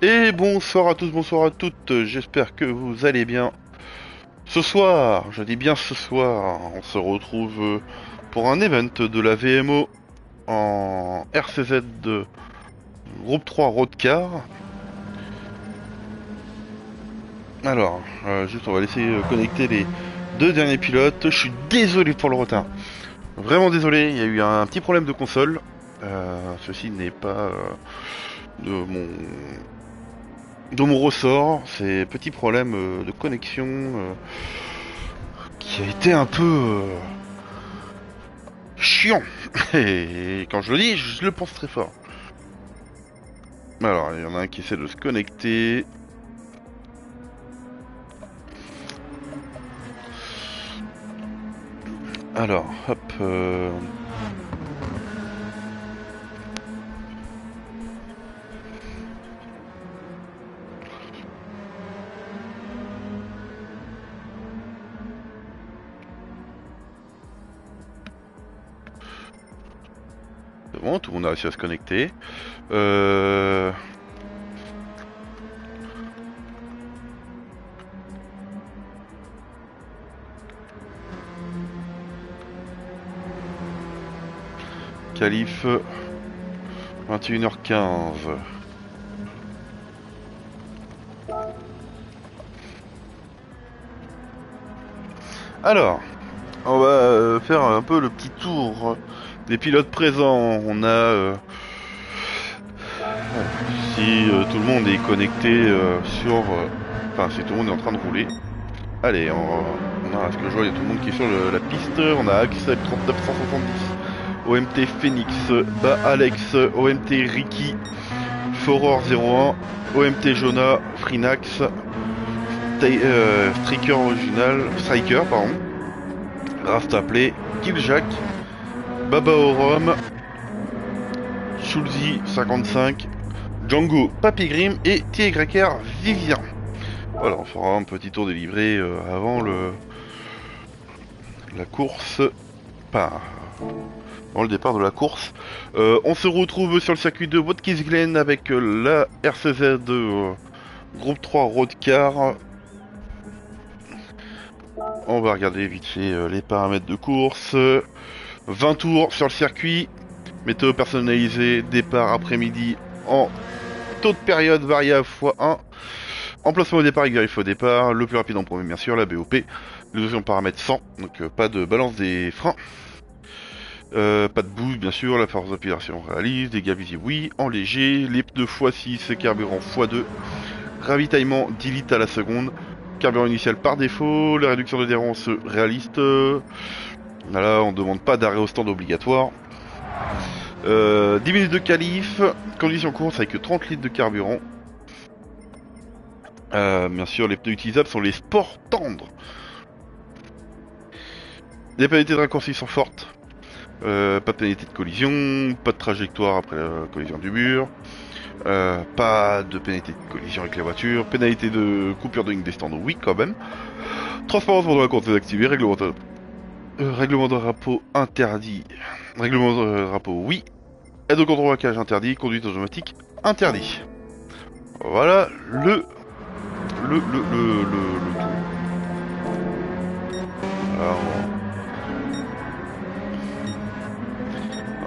Et bonsoir à tous, bonsoir à toutes, j'espère que vous allez bien. Ce soir, je dis bien ce soir, on se retrouve pour un event de la VMO en RCZ de groupe 3 Roadcar. Alors, juste on va laisser connecter les deux derniers pilotes. Je suis désolé pour le retard, vraiment désolé, il y a eu un petit problème de console. Ceci n'est pas de mon ressort, c'est petit problème de connexion qui a été un peu chiant. Et quand je le dis, je le pense très fort. Alors, il y en a un qui essaie de se connecter. Alors, hop. C'est bon, tout le monde a réussi à se connecter. Euh... Qualif 21h15. Alors, on va faire un peu le petit tour des pilotes présents. On a, si tout le monde est connecté sur, enfin si tout le monde est en train de rouler. Allez, on a, à ce que je vois, il y a tout le monde qui est sur la piste. On a Axel 3970, OMT Phoenix, Ba Alex, OMT Ricky, Foror 01, OMT Jonah, Frinax, Striker, pardon, Rastaplay, Killjack, Baba Orom, Schulzi 55, Django Papygrim et TYR Vivien. Voilà, on fera un petit tour des livrets avant la course, pas avant le départ de la course. On se retrouve sur le circuit de Watkins Glen avec la RCZ groupe 3 Roadcar. On va regarder vite fait les paramètres de course. 20 tours sur le circuit, météo personnalisé, départ après-midi en taux de période variable x1. Emplacement au départ avec vérif au départ, le plus rapide en premier bien sûr, la BOP, les options paramètres 100, donc pas de balance des freins. Pas de boost bien sûr, la force d'aspiration réalise, dégâts visibles oui, en léger, les pneus x6, carburant x2, ravitaillement 10 litres à la seconde, carburant initial par défaut, la réduction d'adhérence réaliste, là on demande pas d'arrêt au stand obligatoire. 10 minutes de qualif, conditions course avec 30 litres de carburant. Bien sûr, les pneus utilisables sont les sports tendres. Les pénalités de raccourci sont fortes. Pas de pénalité de collision, pas de trajectoire après la collision du mur. Pas de pénalité de collision avec la voiture. Pénalité de coupure de ligne des stands, oui quand même. Transparence pendant la course désactivée. Règlement de drapeau interdit. Règlement de drapeau, oui. Aide au contre-braquage interdit. Conduite automatique interdit. Voilà le tour. Alors,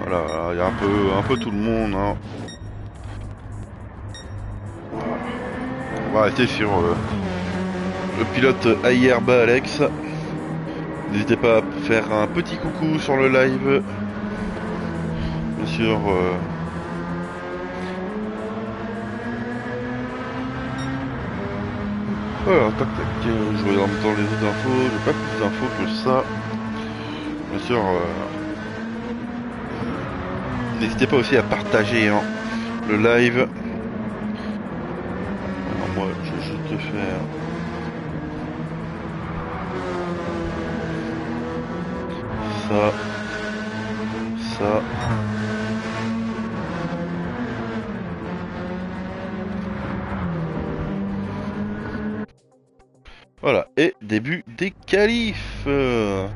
voilà, il y a un peu tout le monde. Hein. On va rester sur le pilote Ayerba Alex. N'hésitez pas à faire un petit coucou sur le live. Bien sûr. Voilà, tac tac. Je regarde en même temps les autres infos. J'ai pas plus d'infos que ça. Bien sûr. N'hésitez pas aussi à partager hein, le live. Alors moi, je vais juste faire. Ça. Voilà, et début des qualifs. Ouais.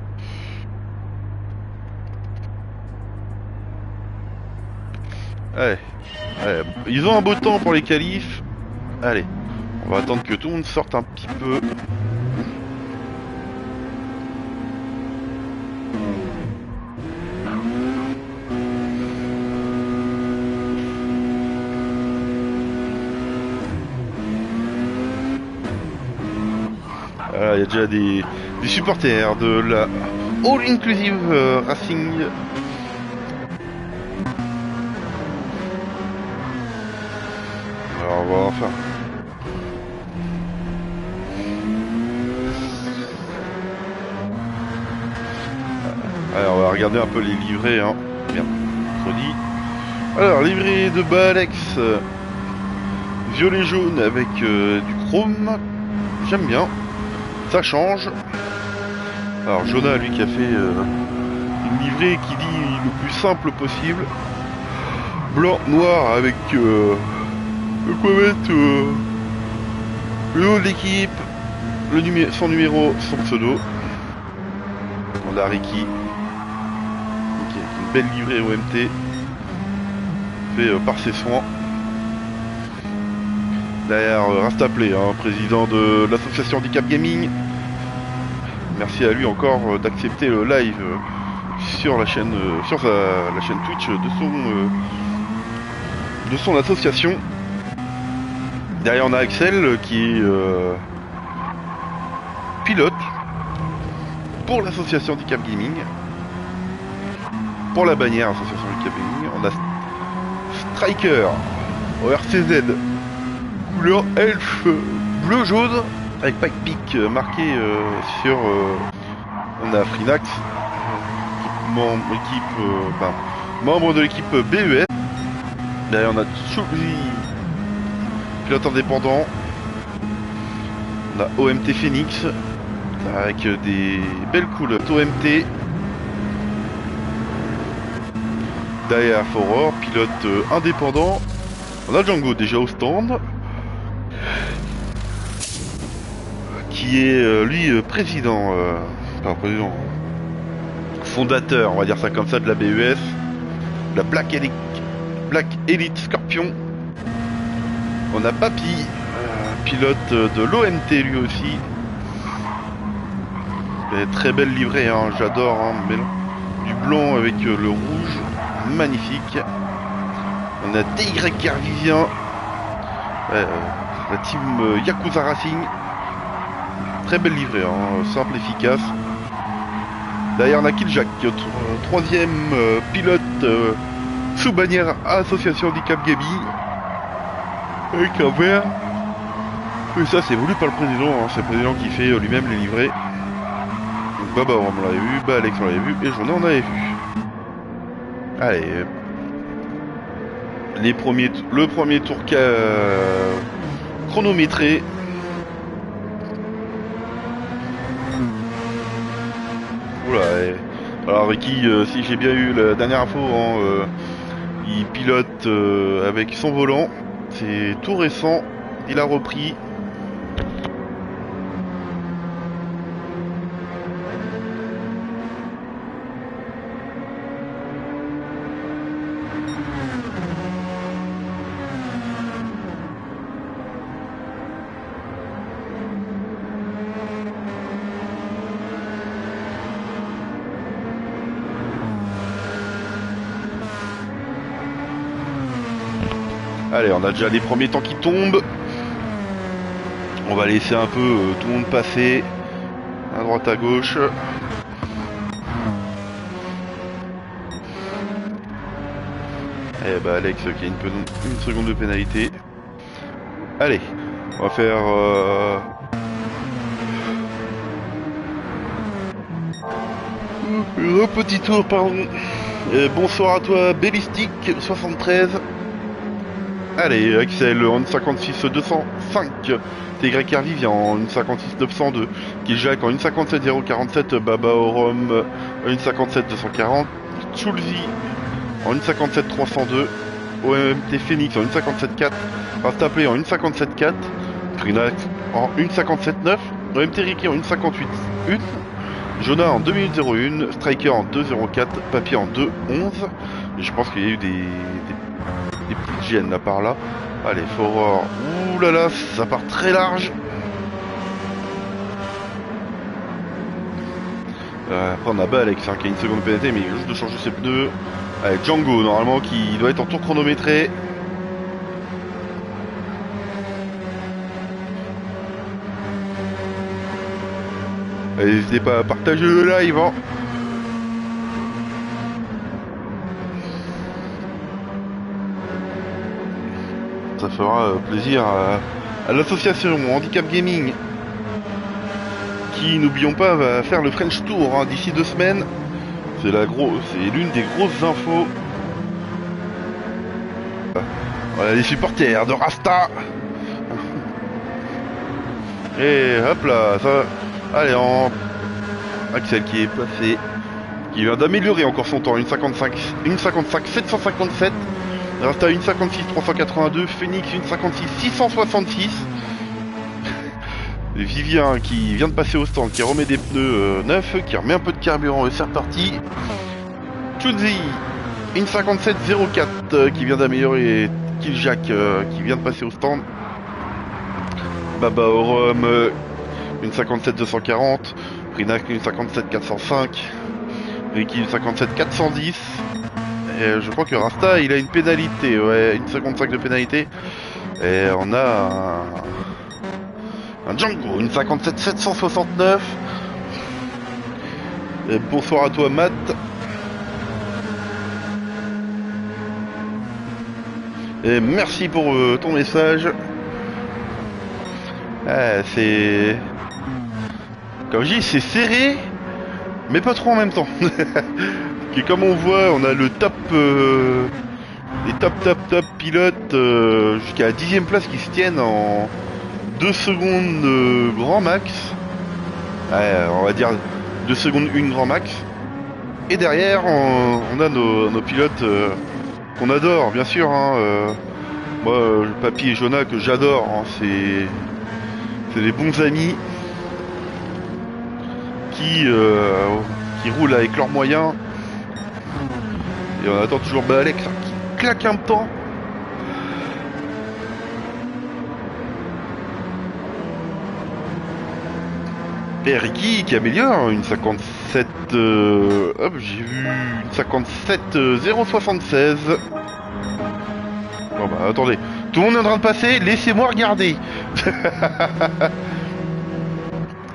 Ils ont un beau temps pour les qualifs. Allez, on va attendre que tout le monde sorte un petit peu. Il y a déjà des supporters de la All Inclusive Racing. Alors on va enfin. Allez, on va regarder un peu les livrets, hein. Merde, mercredi. Alors, livrée de Balex, violet jaune avec du chrome. J'aime bien. Ça change. Alors, Jonah, lui, qui a fait une livrée qui dit le plus simple possible. Blanc, noir avec le quoi mettre le nom de l'équipe, son numéro, son pseudo. On a Ricky. Okay, une belle livrée OMT. Fait par ses soins. Derrière Rastaplay, hein, président de l'association Handicap Gaming. Merci à lui encore d'accepter le live sur la chaîne la chaîne Twitch de son association. Derrière on a Axel qui est pilote pour l'association Handicap Gaming. Pour la bannière association Handicap Gaming, on a Striker au RCZ couleur elf bleu jaune avec Pack Peak marqué sur on a Frinax membre de l'équipe BES. Derrière on a Chouzi, pilote indépendant. On a OMT Phoenix avec des belles couleurs OMT. Derrière Foror, pilote indépendant. On a Django déjà au stand, qui est lui président, fondateur, on va dire ça comme ça, de la BES, la Black Elite Scorpion. On a Papy, pilote de l'OMT lui aussi. Très belle livrée, hein, j'adore, hein, du blanc avec le rouge, magnifique. On a DY Vivien, la team Yakuza Racing. Très belle livrée, hein, simple, efficace. Derrière on a Killjack, troisième pilote sous bannière Association Handicap Gaming. Avec un vert. Et ça c'est voulu par le président, hein, c'est le président qui fait lui-même les livrées. Donc Baba on l'avait vu, Alex on l'avait vu, et Jonah on avait vu. Allez. Le premier tour chronométré. Oula, alors Ricky, si j'ai bien eu la dernière info, hein, il pilote avec son volant. C'est tout récent, il a repris. Allez, on a déjà les premiers temps qui tombent. On va laisser un peu tout le monde passer. À droite, à gauche. Eh bah Alex qui a une seconde de pénalité. Allez, on va faire... un petit tour, pardon. Bonsoir à toi, Bellistic 73. Allez, Axel en 1,56 205. TY Vivien en 1,56 902. Kijak en 1,57 047. Baba Orom en 1,57 240. Chulzi en 1,57 302. OMT Phoenix en 1,57 4. Rastaplay en 1,57 4. Trinax en 1,57 9. OMT Ricky en 1,58 1. Jonah en 2 minutes 01. Striker en 2,04. Papier en 2,11. Et je pense qu'il y a eu des petites gênes là par là. Allez, Furor. Ouh là là, ça part très large. Après on a Alex hein, qui a une seconde pénalité mais il vient juste de changer ses pneus. Allez, Django normalement qui doit être en tour chronométré. Allez, n'hésitez pas à partager le live hein. Ça fera plaisir à l'association Handicap Gaming qui, n'oublions pas, va faire le French Tour hein, d'ici 2 semaines. C'est l'une des grosses infos. Voilà les supporters de Rasta. Et hop là, ça. Allez, Axel qui est passé, qui vient d'améliorer encore son temps, 1,55 757. Rasta 1,56 382, Phoenix 1,56 666. Vivien qui vient de passer au stand, qui remet des pneus neufs, qui remet un peu de carburant et c'est reparti. Chunzi 1,57 04 qui vient d'améliorer. Killjack qui vient de passer au stand. Baba Orum 1,57 240. Prinac 1,57 405. Ricky 1,57 410. Et je crois que Rasta il a une pénalité, ouais, 1,55 de pénalité. Et on a un Django, 1,57 769. Et bonsoir à toi Matt. Et merci pour ton message. C'est... Comme je dis, c'est serré, mais pas trop en même temps. Et comme on voit, on a le top... les top pilotes jusqu'à la 10ème place qui se tiennent en 2 secondes grand max. On va dire 2 secondes 1 grand max. Et derrière, on a nos pilotes qu'on adore, bien sûr. Hein, moi, Papy et Jonah, que j'adore, hein, c'est des bons amis qui roulent avec leurs moyens. Et on attend toujours Alex hein, qui claque un temps. Et Ricky qui améliore une 57 hop j'ai vu une 57 076. Bon bah attendez, tout le monde est en train de passer, laissez-moi regarder.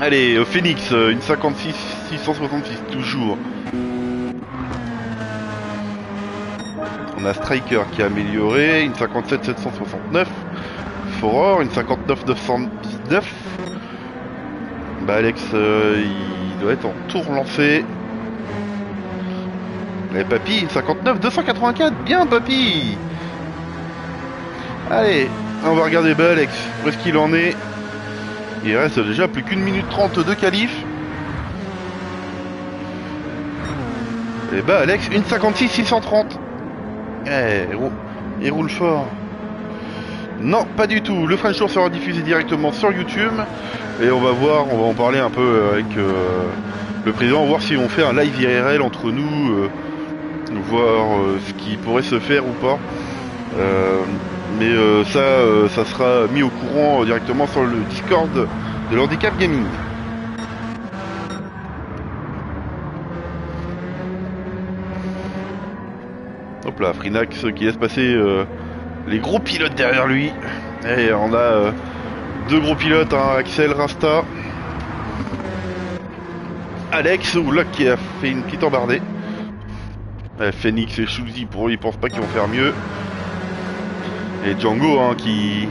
Allez, Phoenix, une 56 666 toujours. On a Striker qui a amélioré, une 57 769. Furor, une 59 919. Bah Alex, il doit être en tour lancé. Et Papy, une 59 284. Bien Papy. Allez, on va regarder Alex. Où est-ce qu'il en est? Il reste déjà plus qu'1 minute 30 de qualif. Et Alex, une 56 630. Il roule fort. Non, pas du tout. Le French Tour sera diffusé directement sur YouTube. Et on va en parler un peu avec le président, voir si on fait un live IRL entre nous, voir ce qui pourrait se faire ou pas. Mais ça sera mis au courant directement sur le Discord de l'Handicap Gaming. Hop là, Frinax qui laisse passer les gros pilotes derrière lui. Et on a 2 gros pilotes, hein, Axel, Rasta. Alex, ou là qui a fait une petite embardée. Phoenix et Shuzi, pour eux, ils pensent pas qu'ils vont faire mieux. Et Django, hein, qui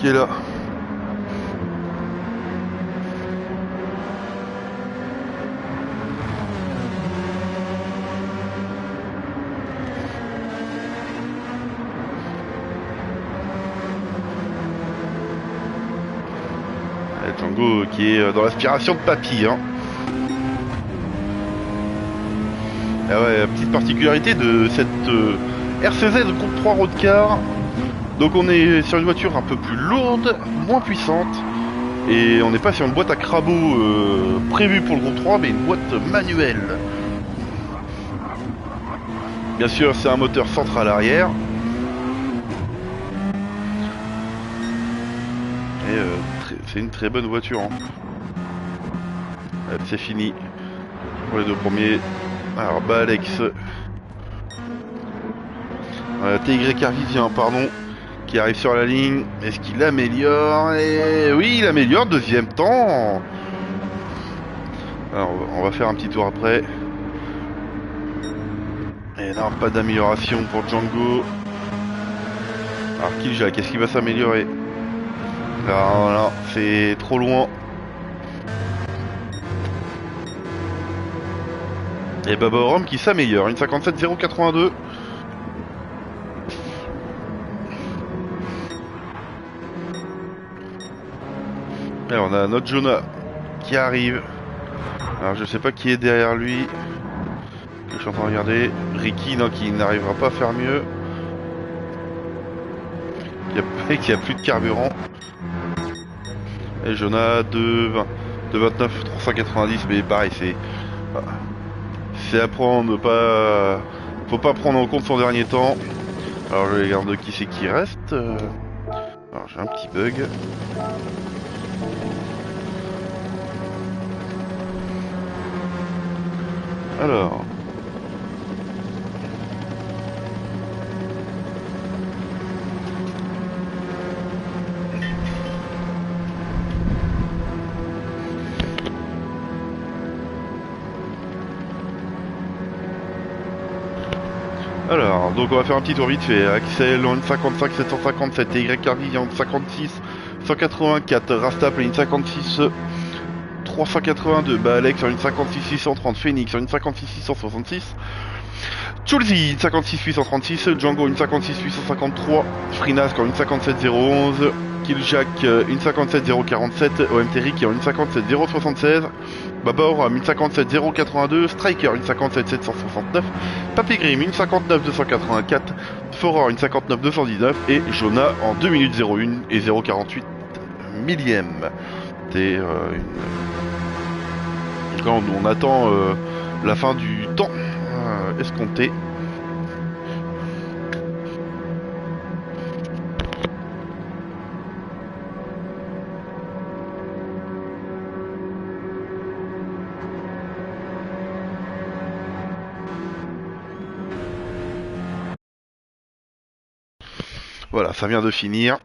est là. Django qui est dans l'aspiration de Papy, hein. Ah ouais, petite particularité de cette RCZ Groupe 3 Roadcar. Donc on est sur une voiture un peu plus lourde, moins puissante. Et on n'est pas sur une boîte à crabot prévue pour le Groupe 3, mais une boîte manuelle. Bien sûr, c'est un moteur central arrière. c'est une très bonne voiture. Hein. C'est fini pour les deux premiers. Alors bah Alex, TY Carvisien, pardon, qui arrive sur la ligne. Est-ce qu'il améliore? Et oui, il améliore, deuxième temps. Alors on va faire un petit tour après. Et non, pas d'amélioration pour Django. Alors Killjack, est-ce qu'il va s'améliorer? Non, non, c'est trop loin. Et Baba Rome qui s'améliore, une 57,082. Et on a notre Jonah qui arrive. Alors je sais pas qui est derrière lui. Je suis en train de regarder. Ricky, non, qui n'arrivera pas à faire mieux. Il y a plus de carburant. Et Jonah de 29 390, mais pareil, c'est à prendre, pas, faut pas prendre en compte son dernier temps. Alors je regarde qui c'est qui reste. Alors j'ai un petit bug. Alors. Alors, donc on va faire un petit tour vite fait. Axel en 1.55 757, TY Carvision en 56 184, Rastap en 56 382, bah Alex en 56 630, Phoenix en 56 666, Chulzi 56 836, Django en 56 853, Frinask en 57 011, Killjack une 57 047, OMTRI qui en une 57 076, Babor 1057 082, Striker une 57 769, Papy Grim une 59 284, Foror une 59 219 et Jonah en 2 minutes 01 et 048 millième. C'est quand on attend la fin du temps escompté. Voilà, ça vient de finir.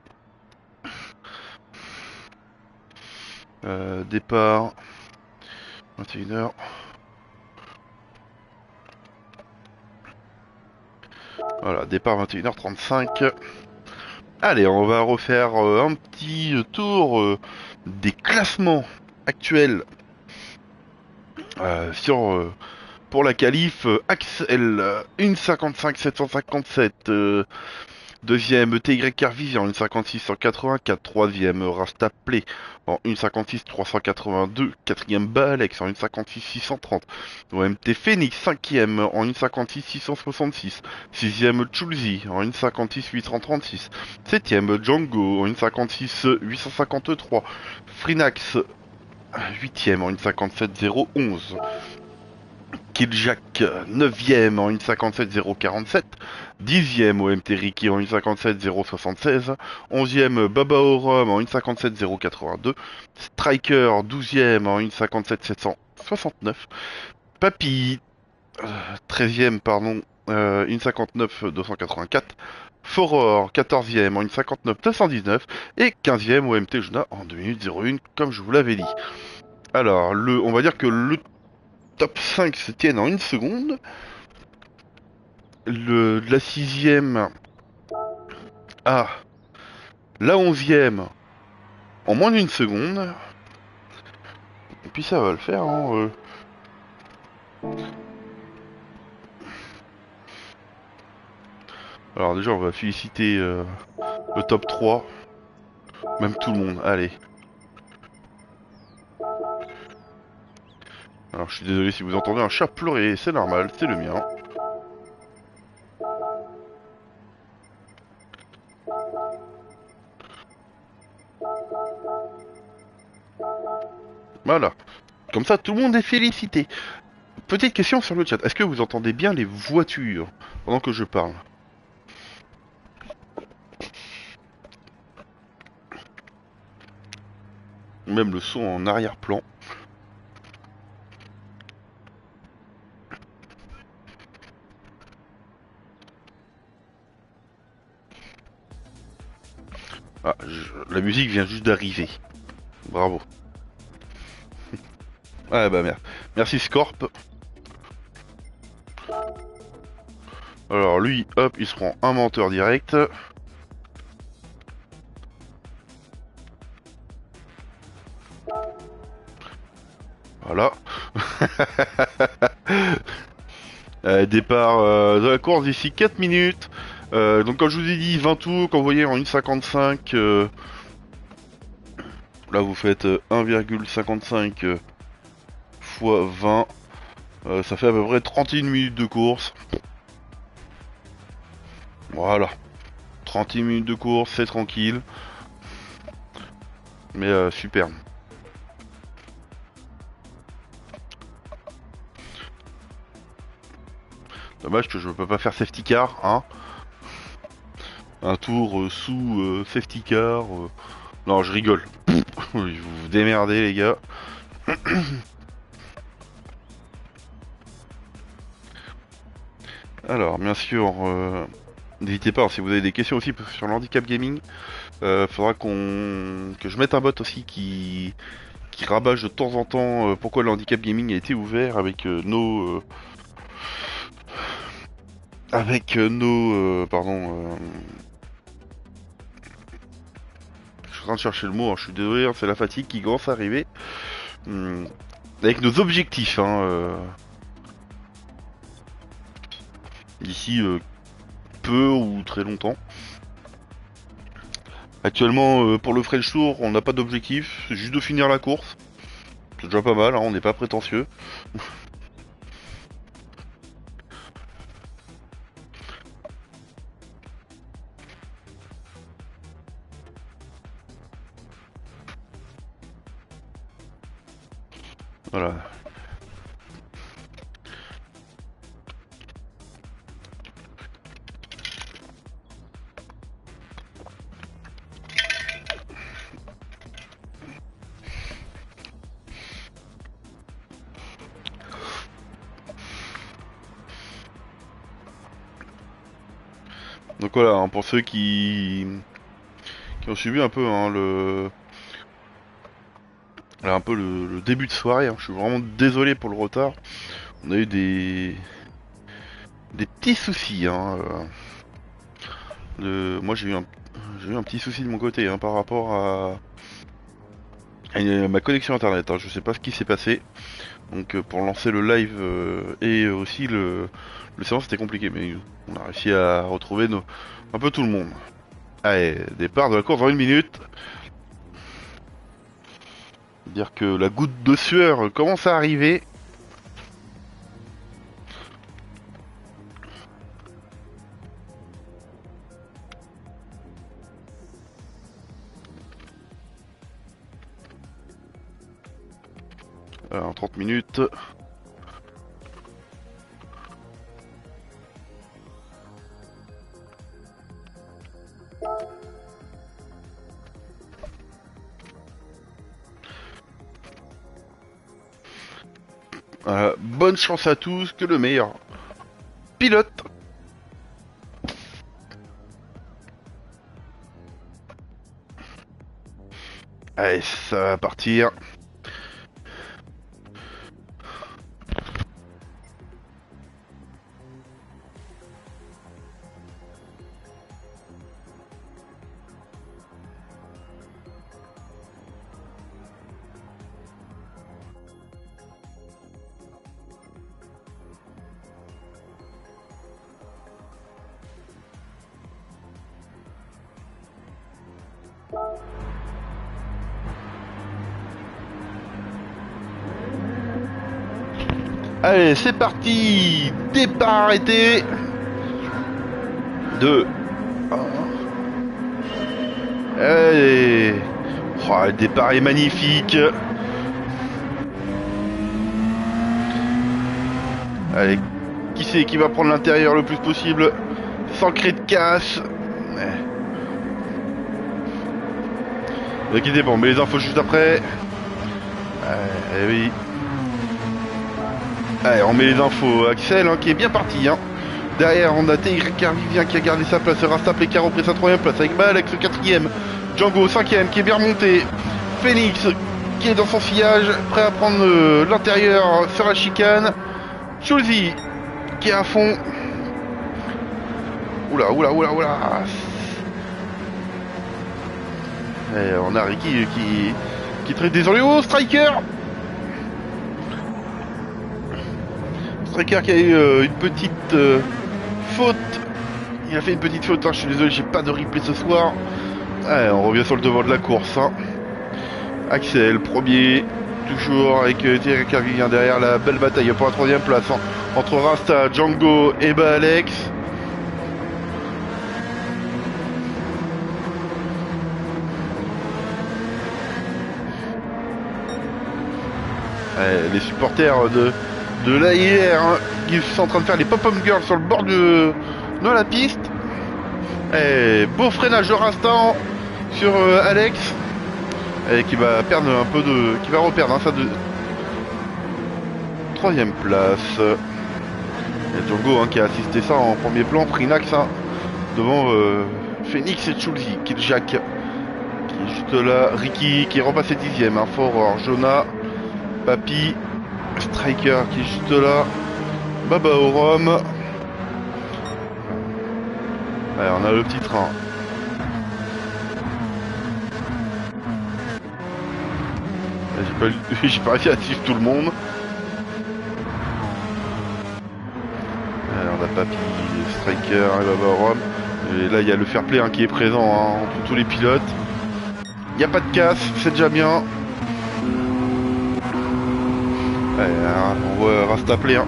Départ 21h. Voilà, départ 21h35. Allez, on va refaire un petit tour des classements actuels pour la qualif. Axel, 1.55 757. Deuxième, TY Carvis en 1.56 184. Troisième, Rastaplay en 1.56 382. Quatrième, Balex en 1.56 630. OMT Phoenix, cinquième en 1.56 666. Sixième, Chulzi en 1.56 836. Septième, Django en 1.56 853. Frinax, huitième en 1.57 011. Killjack 9ème en 1.57 047, 10ème au MT Ricky en 1.57 076, 11ème Baba Orum en 1.57 082, Striker 12ème en 1.57 769, Papy 13ème pardon 1.59 284, Foror 14ème en 1.59 219 et 15ème au MT Jonah en 2 minutes 01 comme je vous l'avais dit. Alors on va dire que le top 5 se tiennent en une seconde. La sixième à la 11e en moins d'une seconde. Et puis ça va le faire. Hein, Alors déjà on va féliciter le top 3. Même tout le monde. Allez. Alors je suis désolé si vous entendez un chat pleurer. C'est normal. C'est le mien. Voilà. Comme ça, tout le monde est félicité. Petite question sur le chat. Est-ce que vous entendez bien les voitures pendant que je parle? Même le son en arrière-plan. Ah, la musique vient juste d'arriver. Bravo. Ah bah merde. Merci Scorp. Alors lui, hop, il se prend un menteur direct. Voilà. Départ de la course d'ici 4 minutes. Donc comme je vous ai dit, 20 tours, quand vous voyez en 1,55, là vous faites 1,55 fois 20. Ça fait à peu près 31 minutes de course. Voilà. 31 minutes de course, c'est tranquille. Mais superbe. Dommage que je peux pas faire safety car, hein. Un tour sous safety car. Non, je rigole. Vous vous démerdez, les gars. Alors, bien sûr, n'hésitez pas, si vous avez des questions aussi sur l'handicap gaming, faudra que je mette un bot aussi qui rabâche de temps en temps pourquoi le handicap gaming a été ouvert avec pardon, je suis en train de chercher le mot, hein, je suis désolé, hein, c'est la fatigue qui commence à arriver. Avec nos objectifs, hein, d'ici peu ou très longtemps. Actuellement, pour le French Tour, on n'a pas d'objectif, c'est juste de finir la course. C'est déjà pas mal, hein, on n'est pas prétentieux. Voilà. Donc voilà, hein, pour ceux qui ont suivi un peu hein, un peu le début de soirée, hein, je suis vraiment désolé pour le retard. On a eu des petits soucis. Hein, moi j'ai eu un petit souci de mon côté hein, par rapport à ma connexion internet. Hein, je sais pas ce qui s'est passé. Donc pour lancer le live et aussi le séance c'était compliqué, mais on a réussi à retrouver un peu tout le monde. Allez, départ de la course dans 1 minute. Dire que la goutte de sueur commence à arriver. En 30 minutes. Bonne chance à tous, que le meilleur pilote. Allez, ça va partir. Allez, c'est parti. Départ arrêté. 2. Allez. Oh, le départ est magnifique. Allez, qui c'est qui va prendre l'intérieur le plus possible sans créer de casse? Ne inquiétez pas, on met les infos juste après. Oui. Allez, on met les infos. Axel hein, qui est bien parti. Hein. Derrière, on a Car Vivien qui a gardé sa place. Rasta qui a repris sa 3ème place avec Alex 4ème. Django 5ème qui est bien remonté. Phoenix qui est dans son sillage, prêt à prendre l'intérieur sur la chicane. Chulzy qui est à fond. Oula. Et on a Ricky qui traite des ennuis. Oh, Striker qui a eu une petite faute. Il a fait une petite faute, hein. Je suis désolé, j'ai pas de replay ce soir. Allez, on revient sur le devant de la course. Hein. Axel, premier, toujours avec Thierry qui vient derrière. La belle bataille pour la 3ème place hein. Entre Rasta, Django et Alex. Allez, les supporters de l'AIR hein, qui sont en train de faire les pop-up girls sur le bord de la piste. Et beau freinage de Rasta sur Alex. Et qui va perdre un peu de... qui va reperdre hein, sa 3ème place. Et Django hein, qui a assisté ça en premier plan. Frinax hein, devant Phoenix et Chulzy. Killjack qui est juste là. Ricky qui est repassé 10ème. Hein, Fort Jonah. Papy. Striker qui est juste là. Baba au rhum. Allez, on a le petit train. J'ai pas réussi à suivre tout le monde. Alors, on a Papy, Striker et Baba au rhum. Et là il y a le fair play hein, qui est présent hein, entre tous les pilotes. Il n'y a pas de casse, c'est déjà bien. Allez, on voit Rasta play hein.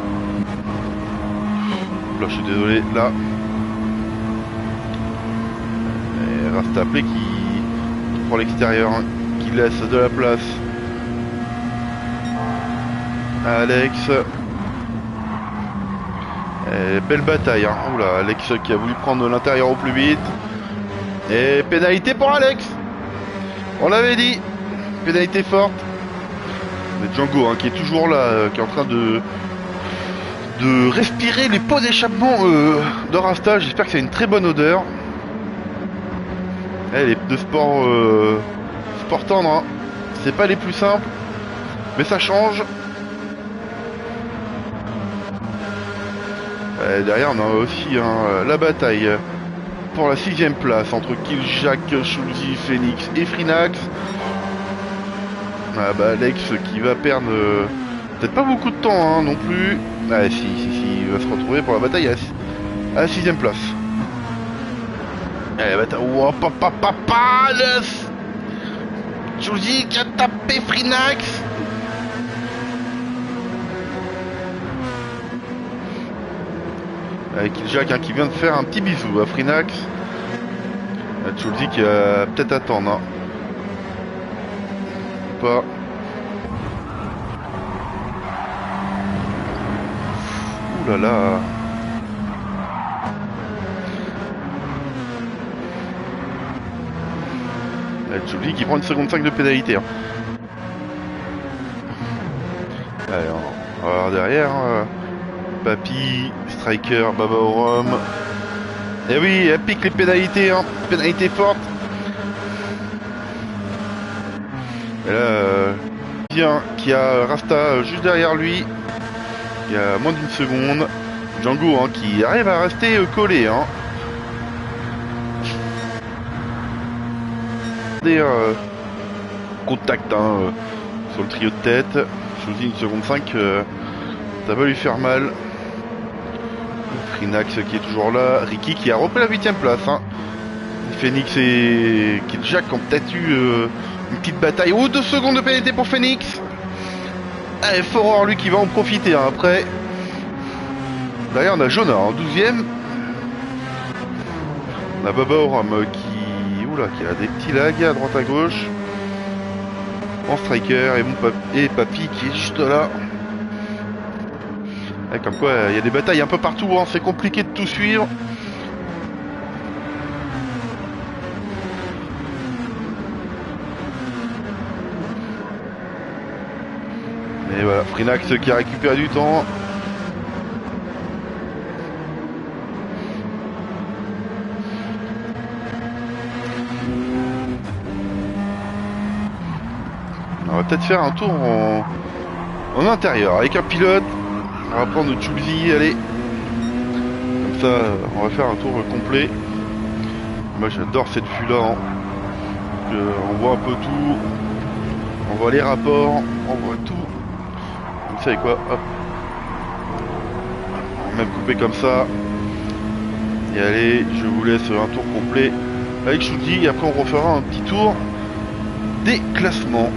Là je suis désolé, là. Et Rasta play qui prend l'extérieur, hein, qui laisse de la place à Alex. Et belle bataille hein. Oula, Alex qui a voulu prendre l'intérieur au plus vite. Et pénalité pour Alex. On l'avait dit. Pénalité forte. Mais Django hein, qui est toujours là, qui est en train de respirer les pots d'échappement de Rasta. J'espère que c'est une très bonne odeur. Les pneus sport tendre hein. C'est pas les plus simples, mais ça change. Derrière on a aussi hein, la bataille pour la 6ème place entre Killjack, Chulzy, Phoenix et Frinax. Ah bah Alex qui va perdre peut-être pas beaucoup de temps hein, non plus. Ah si, il va se retrouver pour la bataille à la 6ème place. Allez, bataille. Oh, papa, Chulzy qui a tapé Frinax. Avec Killjack hein, qui vient de faire un petit bisou à Frinax. Chulzy qui va peut-être attendre. Hein. Pas. Ouh là là. Chulzy qui prend une seconde 5 de pénalité. Hein. Allez, on va voir derrière. Papy, Striker, Baba au rhum. Et oui, elle pique les pénalités, hein. Pénalité forte. Et là, bien qui a Rasta juste derrière lui. Il y a moins d'une seconde. Django hein, qui arrive à rester collé. Hein. Des contacts hein, sur le trio de tête. Chulzy une seconde 5. Ça va lui faire mal. Frinax qui est toujours là. Ricky qui a repris la 8ème place. Hein. Phoenix et Killjack ont peut-être eu une petite bataille. Oh, 2 secondes de pénalité pour Phoenix. Allez, Furor lui qui va en profiter hein, après. Derrière on a Jonah en 12ème. On a Baba au rhum qui... Oula, qui a des petits lags à droite à gauche. En Striker et Papy qui est juste là. Et comme quoi il y a des batailles un peu partout, hein, c'est compliqué de tout suivre. Et voilà, Frinax qui a récupéré du temps. On va peut-être faire un tour en intérieur avec un pilote. On va prendre notre Choulzy, allez. Comme ça, on va faire un tour complet. Moi j'adore cette vue-là. Hein. On voit un peu tout. On voit les rapports, on voit tout. Vous savez quoi, hop. On va même couper comme ça. Et allez, je vous laisse un tour complet avec Choulzy. Et après on refera un petit tour des classements.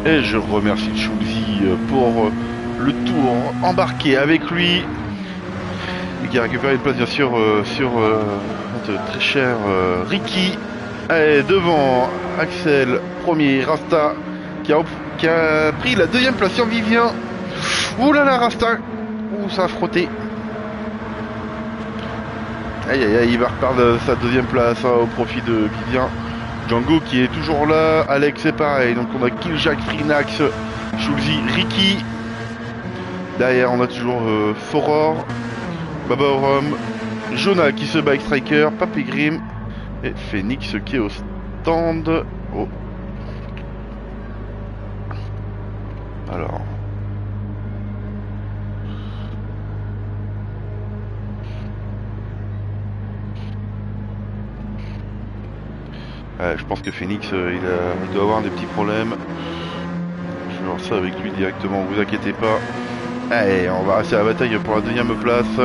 Et je remercie Choulzy pour le tour embarqué avec lui. Et qui a récupéré une place bien sûr sur notre très cher Ricky. Allez, devant Axel, premier, Rasta qui a pris la deuxième place sur Vivien. Ouh là là, Rasta. Ouh, ça a frotté. Aïe aïe aïe, il va reperdre sa deuxième place hein, au profit de Vivien. Django qui est toujours là, Alex c'est pareil, donc on a Killjack, Frinax, Choulzy, Ricky. Derrière on a toujours Foror, Baba Orom, Jonah qui se bat avec Striker, Papy Grim et Phoenix qui est au stand. Oh. Alors. Je pense que Phoenix, il doit avoir des petits problèmes. Je vais voir ça avec lui directement, vous inquiétez pas. Allez, on va rester à la bataille pour la deuxième place. On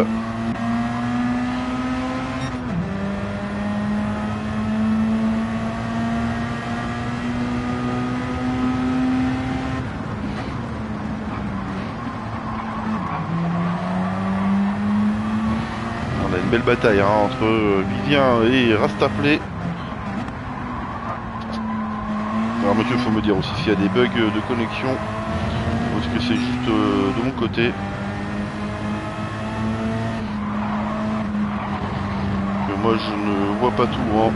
a une belle bataille hein, entre Vivien et Rastaplay. Alors monsieur, il faut me dire aussi s'il y a des bugs de connexion ou est-ce que c'est juste de mon côté. Que moi je ne vois pas tout hein.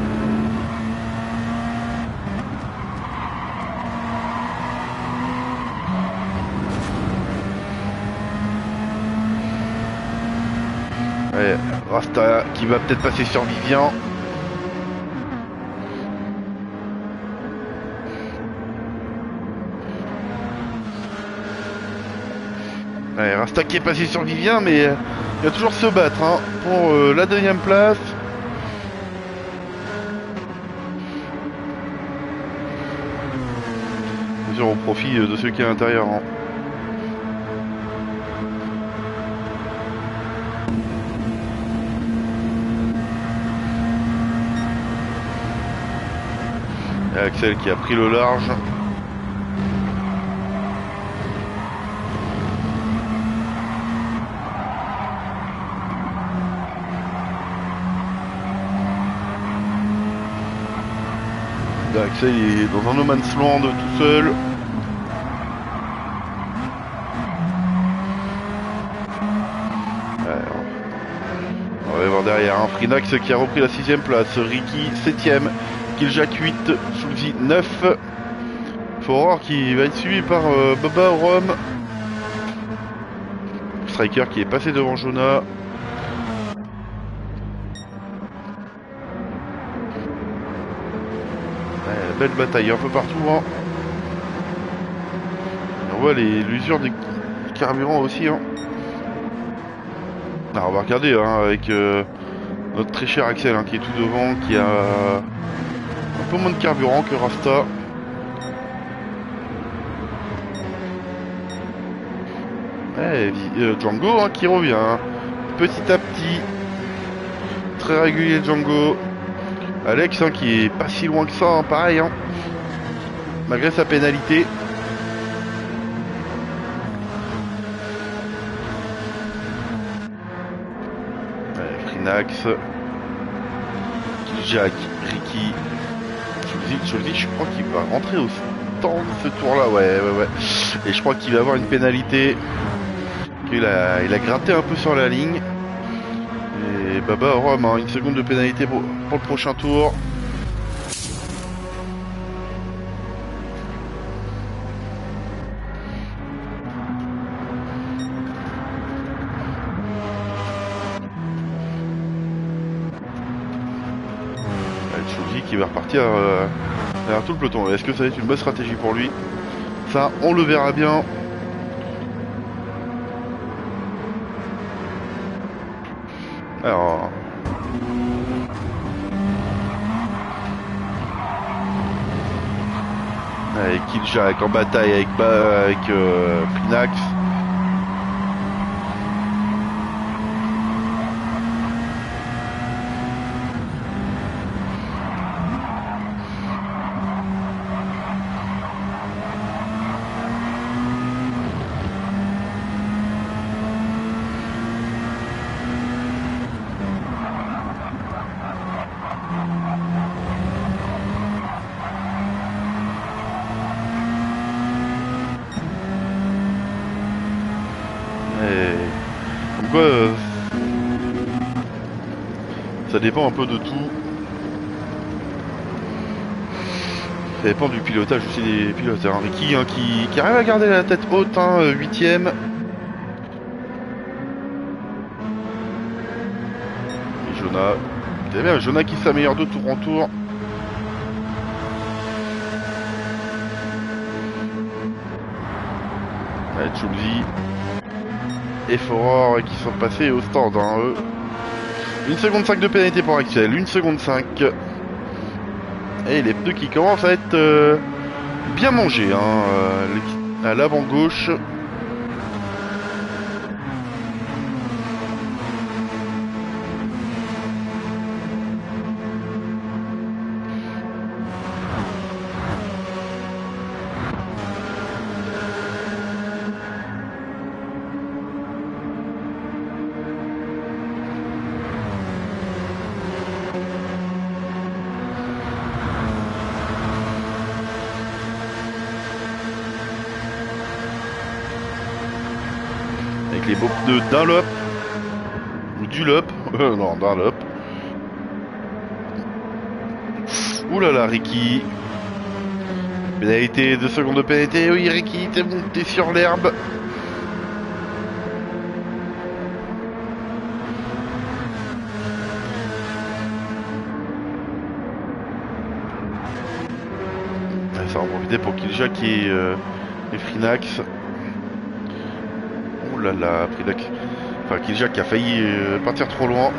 Ouais, Rasta qui va peut-être passer sur Vivien. Ouais, Rasta qui est passé sur Vivien, mais il va toujours se battre hein, pour la deuxième place. Bien sûr, au profit de ceux qui est à l'intérieur. Hein. Et Axel qui a pris le large. Axel il est dans un no man's land tout seul. On va voir derrière un Frinax qui a repris la 6ème place, Ricky 7ème, Killjack 8, Sulzy 9, Foror qui va être suivi par Baba Rom, Striker qui est passé devant Jonah. Belle bataille un peu partout, hein. On voit l'usure des carburants aussi, hein. Alors on va regarder hein, avec notre très cher Axel hein, qui est tout devant, qui a un peu moins de carburant que Rasta. Django hein, qui revient hein. Petit à petit, très régulier Django. Alex hein, qui est pas si loin que ça, hein, pareil hein, malgré sa pénalité. Frinax, Jack, Ricky, Sulzy, je crois qu'il va rentrer au stand ce tour là, ouais. Et je crois qu'il va avoir une pénalité, qu'il a gratté un peu sur la ligne. Et Baba Rome, hein, une seconde de pénalité pour le prochain tour. Sulzy qui va repartir derrière tout le peloton. Est-ce que ça va être une bonne stratégie pour lui? Ça, on le verra bien. Alors... avec Killjack en bataille avec Frinax. Comme quoi, ça dépend un peu de tout. Ça dépend du pilotage aussi des pilotes. Hein. Ricky hein, qui arrive à garder la tête haute, hein, 8ème. Et Jonah. C'est bien, Jonah qui s'améliore de tour en tour. Ouais, Sulzy et Foror qui sont passés au stand. Hein, eux. 1 seconde 5 de pénalité pour Axel, 1 seconde 5. Et les pneus qui commencent à être bien mangés hein, à l'avant gauche. Avec les beaux pneus Dunlop ou Dulop, non Dunlop. Ouh là là Ricky. Pénalité, 2 secondes de pénalité, oui Ricky, t'es monté sur l'herbe. Ça va en profiter pour Killjack et Frinax. Oh là là, Frinax. Enfin, Killjack qui a failli partir trop loin.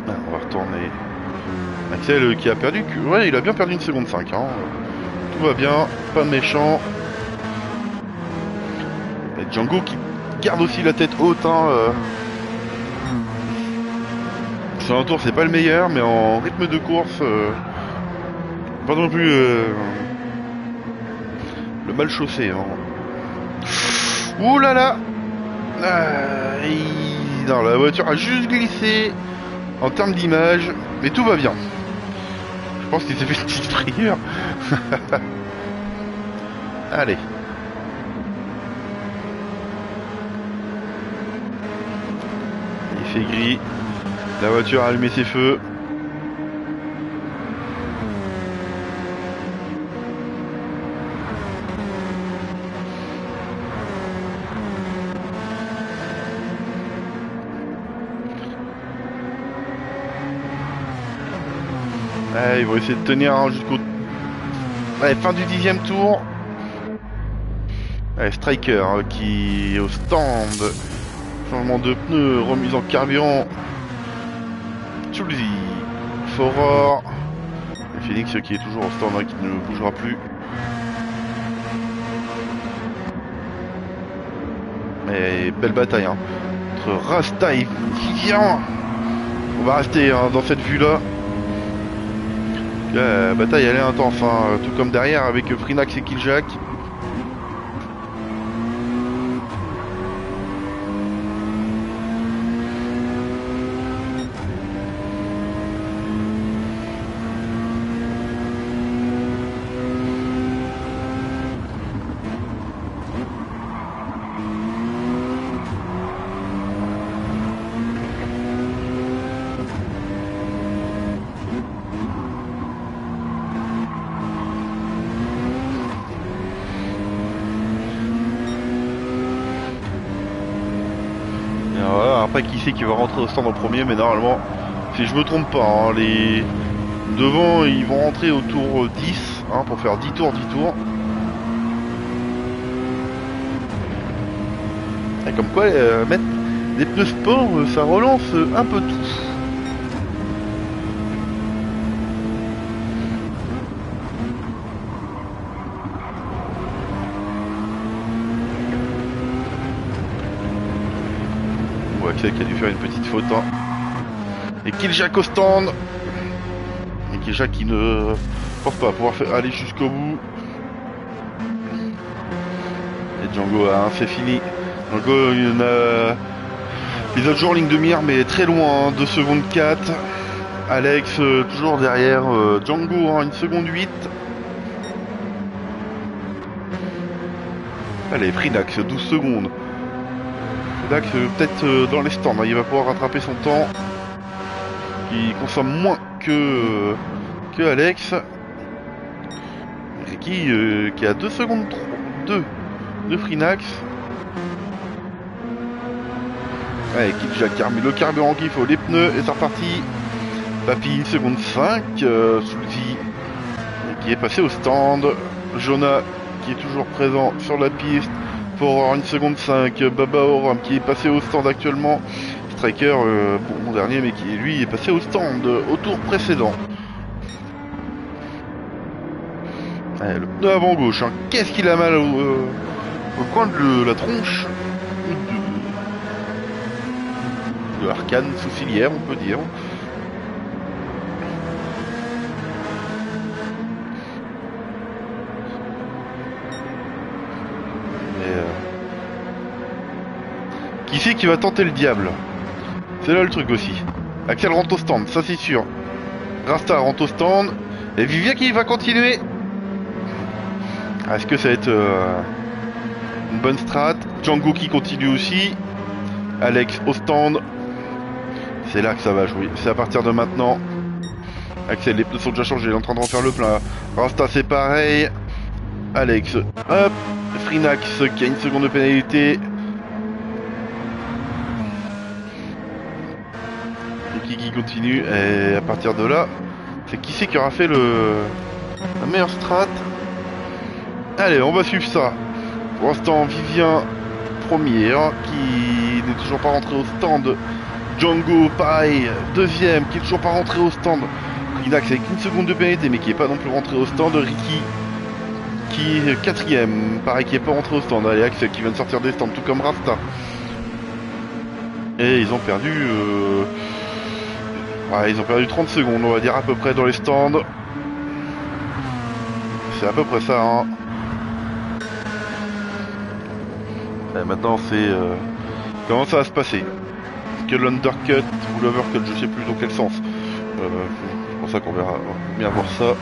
Ah, on va retourner. Axel qui a perdu. Ouais, il a bien perdu 1 seconde 5. Hein. Tout va bien, pas méchant. Et Django garde aussi la tête haute. Hein, Sur un tour, c'est pas le meilleur, mais en rythme de course, pas non plus le mal chaussé. Hein. Ouh là là. Non, la voiture a juste glissé en termes d'image, mais tout va bien. Je pense qu'il s'est fait une petite frayeur. Allez. Il fait gris. La voiture a allumé ses feux. Ouais, ils vont essayer de tenir hein, jusqu'au fin du 10e tour. Ouais, Striker hein, qui est au stand. Changement de pneus, remise en carburant. Chulzi, Foror. Et Phoenix qui est toujours au stand, hein, qui ne bougera plus. Et belle bataille hein, entre Rasta et Vivian. On va rester hein, dans cette vue-là. La bataille elle est intense, hein, tout comme derrière avec Frinax et Killjack. Après qui c'est qui va rentrer au stand en premier, mais normalement si je me trompe pas hein, les devant ils vont rentrer au tour 10 hein, pour faire 10 tours. Et comme quoi mettre des pneus sport ça relance un peu tout. Axel qui a dû faire une petite faute hein. Et Killjack au stand. Et Killjack qui ne pense pas pouvoir aller jusqu'au bout. Et Django hein, c'est fini. Django il y en a. Il a toujours en ligne de mire mais très loin hein, 2 secondes 4. Alex toujours derrière Django hein, 1 seconde 8. Allez Frinax 12 secondes. Frinax peut-être dans les stands, hein, il va pouvoir rattraper son temps. Il consomme moins que Alex. Ricky qui a 2 secondes 2 de Frinax. Ouais, Killjack a remis le carburant qu'il faut, les pneus et c'est reparti. Papy 1 seconde 5. Sulzi qui est passé au stand. Jonah qui est toujours présent sur la piste. Pour 1 seconde 5. Baba Oram qui est passé au stand actuellement. Striker, bon dernier, mais qui lui est passé au stand au tour précédent. Allez, le pneu avant gauche, hein. Qu'est-ce qu'il a mal au coin de la tronche de l'arcane sourcilière, on peut dire. Qui c'est qui va tenter le diable? C'est là le truc aussi. Axel rentre au stand, ça c'est sûr. Rasta rentre au stand. Et Vivien qui va continuer. Est-ce que ça va être une bonne strat? Django qui continue aussi. Alex au stand. C'est là que ça va jouer. C'est à partir de maintenant. Axel, les pneus sont déjà changés. Il est en train de refaire le plein. Rasta c'est pareil. Alex, hop. Frinax qui a 1 seconde de pénalité. Qui continue et à partir de là c'est qui c'est qui aura fait la meilleure strat. Allez on va suivre ça. Pour l'instant Vivien premier hein, qui n'est toujours pas rentré au stand. Django pareil deuxième qui est toujours pas rentré au stand. Frinax avec 1 seconde de pénalité mais qui est pas non plus rentré au stand. Ricky Ricky 4ème, pareil qui est pas rentré au stand. Allez, Axel qui vient de sortir des stands, tout comme Rasta. Et ils ont perdu... Ouais, ils ont perdu 30 secondes, on va dire à peu près dans les stands. C'est à peu près ça, hein. Et maintenant c'est... Comment ça va se passer? Est-ce que l'undercut ou l'overcut, je sais plus dans quel sens. C'est pour ça qu'on verra bien voir ça.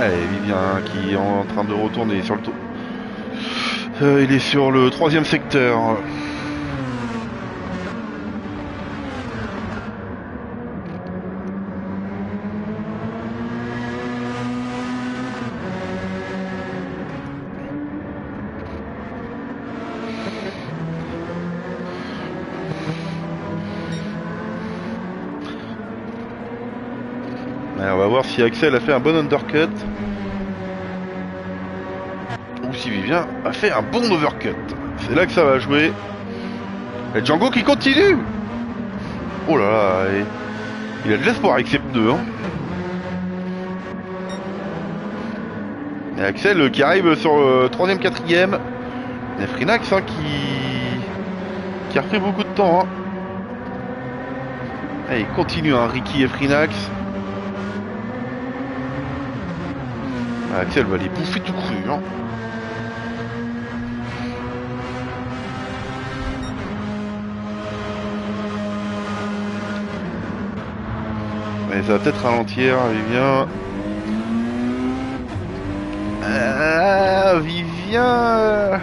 Allez, Vivien qui est en train de retourner sur le tour. Il est sur le 3ème secteur. Alors, on va voir si Axel a fait un bon undercut. Ou si Vivien a fait un bon overcut. C'est là que ça va jouer. Et Django qui continue. Oh là là, il a de l'espoir avec ses pneus. Hein. Et Axel qui arrive sur le 3ème, 4ème. Il y a Frinax hein, qui a repris beaucoup de temps. Hein. Allez, il continue, hein, Ricky et Frinax. Axel va les bouffer tout cru. Hein. Mais ça va peut-être ralentir, Vivien. Vivien.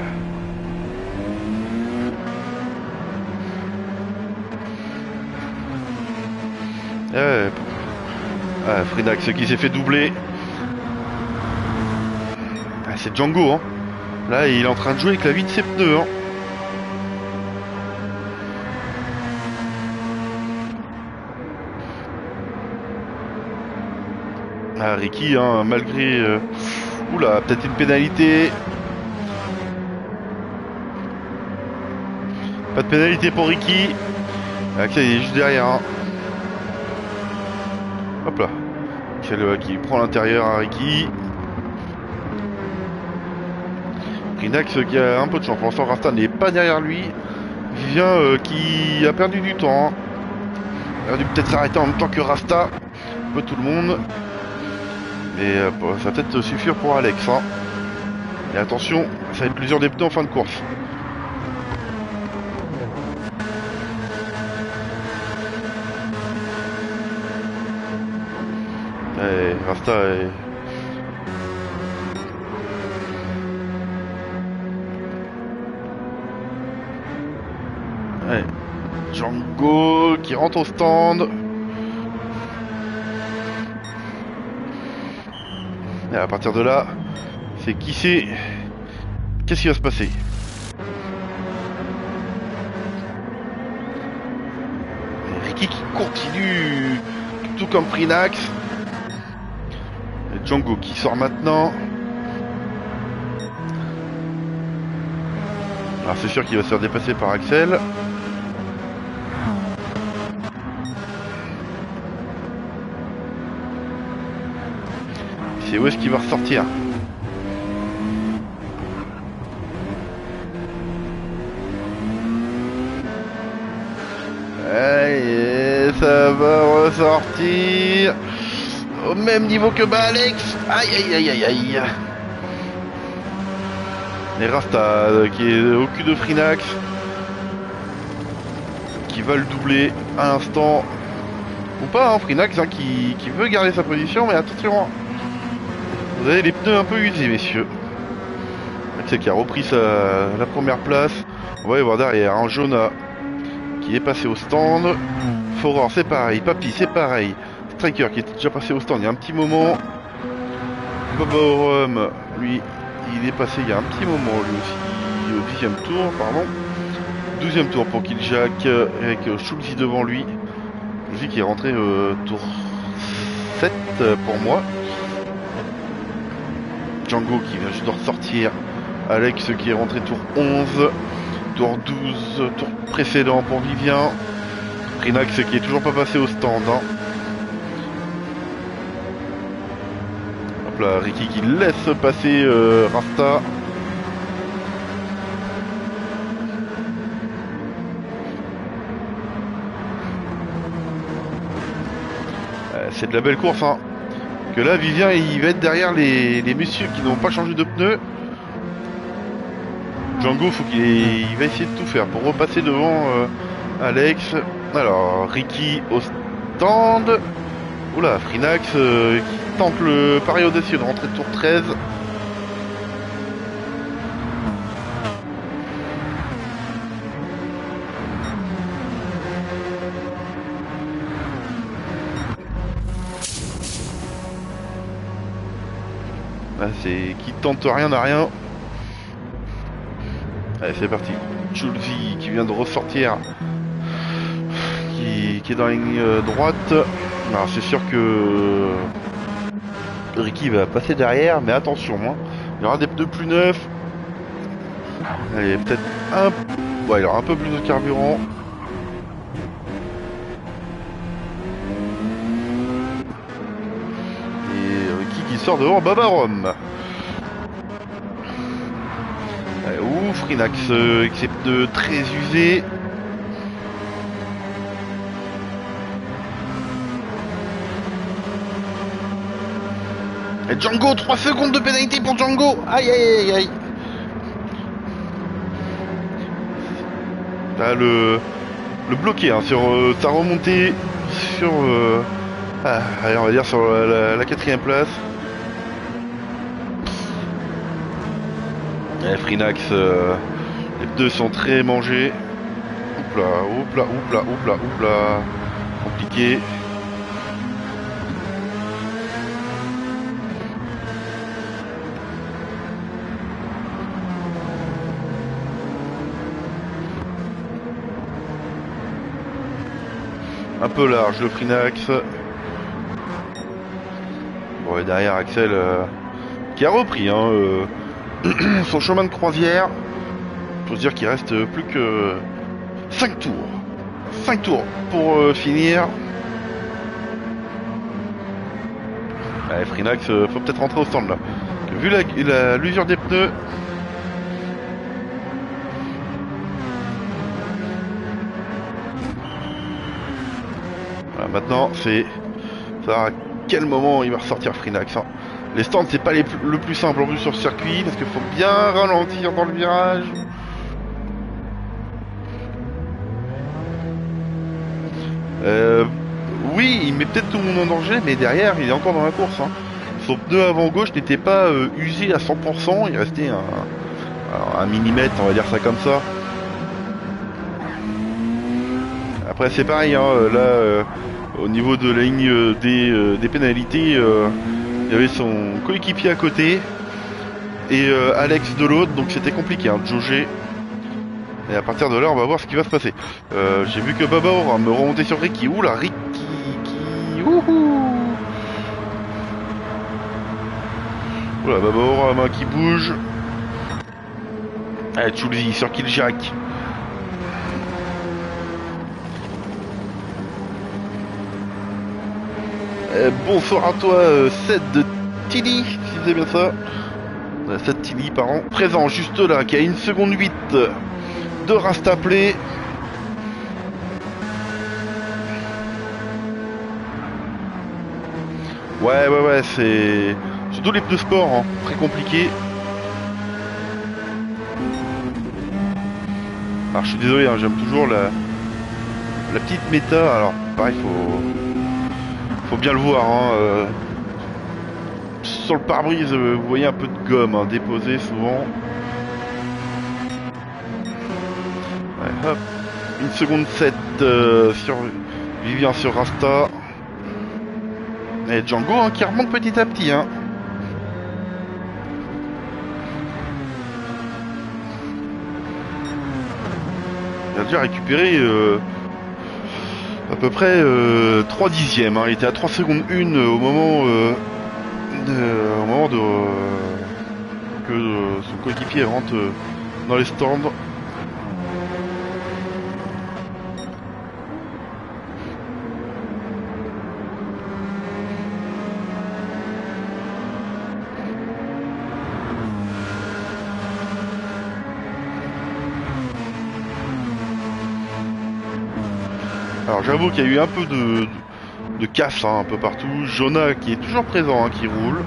Frinax qui s'est fait doubler. C'est Django, hein. Là, il est en train de jouer avec la vie de ses pneus, hein. Ah, Ricky, hein, malgré... Oula, peut-être une pénalité. Pas de pénalité pour Ricky. Axel il est juste derrière, hein. Hop là. Axel qui prend l'intérieur à Ricky. Frinax qui a un peu de chance. Pour l'instant, Rasta n'est pas derrière lui. Vivien qui a perdu du temps. Il a dû peut-être s'arrêter en même temps que Rasta. Un peu tout le monde. Mais ça va peut-être suffire pour Alex. Hein. Et attention, ça va être l'usure des pneus en fin de course. Allez, Rasta est... Allez, Django qui rentre au stand. Et à partir de là, c'est qui c'est. Qu'est-ce qui va se passer? Et Ricky qui continue, tout comme Frinax. Et Django qui sort maintenant. Alors c'est sûr qu'il va se faire dépasser par Axel. C'est où est-ce qu'il va ressortir? Allez, ça va ressortir au même niveau que Alex. Aïe aïe aïe aïe aïe. Et Rasta qui est au cul de Frinax, qui va le doubler à l'instant. Ou pas, hein, Frinax hein, qui veut garder sa position, mais attention. Vous avez les pneus un peu usés, messieurs. C'est qui a repris la première place. On va y voir derrière un Jonah qui est passé au stand. Foror c'est pareil, Papy c'est pareil. Striker qui est déjà passé au stand il y a un petit moment. Boborum, lui, il est passé il y a un petit moment lui aussi au 10e tour, pardon. 12e tour pour Killjack avec Schulzy devant lui. Schulzy qui est rentré tour 7 pour moi. Django qui vient juste de ressortir. Alex qui est rentré tour 11. Tour 12, tour précédent pour Vivien. Frinax qui est toujours pas passé au stand. Hein. Hop là, Ricky qui laisse passer Rasta. C'est de la belle course, hein. Que là, Vivien, il va être derrière les messieurs qui n'ont pas changé de pneus. Django, il va essayer de tout faire pour repasser devant Alex. Alors, Ricky au stand. Oula, Frinax qui tente le pari audacieux de rentrer de tour 13. Ah, c'est qui tente rien à rien. Allez, c'est parti. Chulzi qui vient de ressortir. Qui est dans la ligne droite. Alors, c'est sûr que Ricky va passer derrière, mais attention, hein. Il y aura des pneus plus neufs. Allez, peut-être un... Ouais, il aura un peu plus de carburant. Et Ricky qui sort devant Babarom. Ouh, Frinax avec ses pneus très usés. Et Django, 3 secondes de pénalité pour Django. Aïe aïe aïe aïe. Là, le bloqué hein, sur sa remontée sur allez, on va dire sur la 4ème place. Et Frinax, les pneus sont très mangés. Oupla, oupla, oupla, oupla, oupla. Compliqué. Un peu large le Frinax. Bon, et derrière Axel qui a repris hein, son chemin de croisière. Faut se dire qu'il reste plus que 5 tours. 5 tours pour finir. Allez, Frinax, faut peut-être rentrer au stand là. Vu l'usure des pneus. Voilà, maintenant c'est savoir à quel moment il va ressortir Frinax. Hein. Les stands c'est pas le plus simple en plus sur le circuit parce qu'il faut bien ralentir dans le virage. Oui, il met peut-être tout le monde en danger, mais derrière il est encore dans la course. Hein. Son pneu avant gauche n'était pas usé à 100%, il restait un millimètre, on va dire ça comme ça. Après c'est pareil, hein, là au niveau de la ligne des pénalités, il y avait son coéquipier à côté et Alex de l'autre, donc c'était compliqué hein, de jauger. Et à partir de là, on va voir ce qui va se passer. J'ai vu que Baba aura me remonter sur Ricky. Ouh là, Ricky qui... Wouhou. Oula, Baba aura main qui bouge. Allez, Chulzi sur Killjack. Bonsoir à toi, Seth de Tilly, si c'est bien ça. Seth Tilly, pardon. Présent juste là, qui a 1 seconde 8 de Rastaplay. Ouais, c'est... Surtout les pneus sport, hein, très compliqué. Alors je suis désolé, hein, j'aime toujours la petite méta. Alors pareil, faut bien le voir. Hein, sur le pare-brise, vous voyez un peu de gomme hein, déposée souvent. Ouais, hop. 1 seconde 7 sur Vivien sur Rasta. Et Django hein, qui remonte petit à petit. Hein. Il a déjà récupéré à peu près 3 dixièmes. Hein. Il était à 3 secondes 1 au moment que son coéquipier rentre dans les stands. Alors j'avoue qu'il y a eu un peu de casse hein, un peu partout. Jonah qui est toujours présent, hein, qui roule.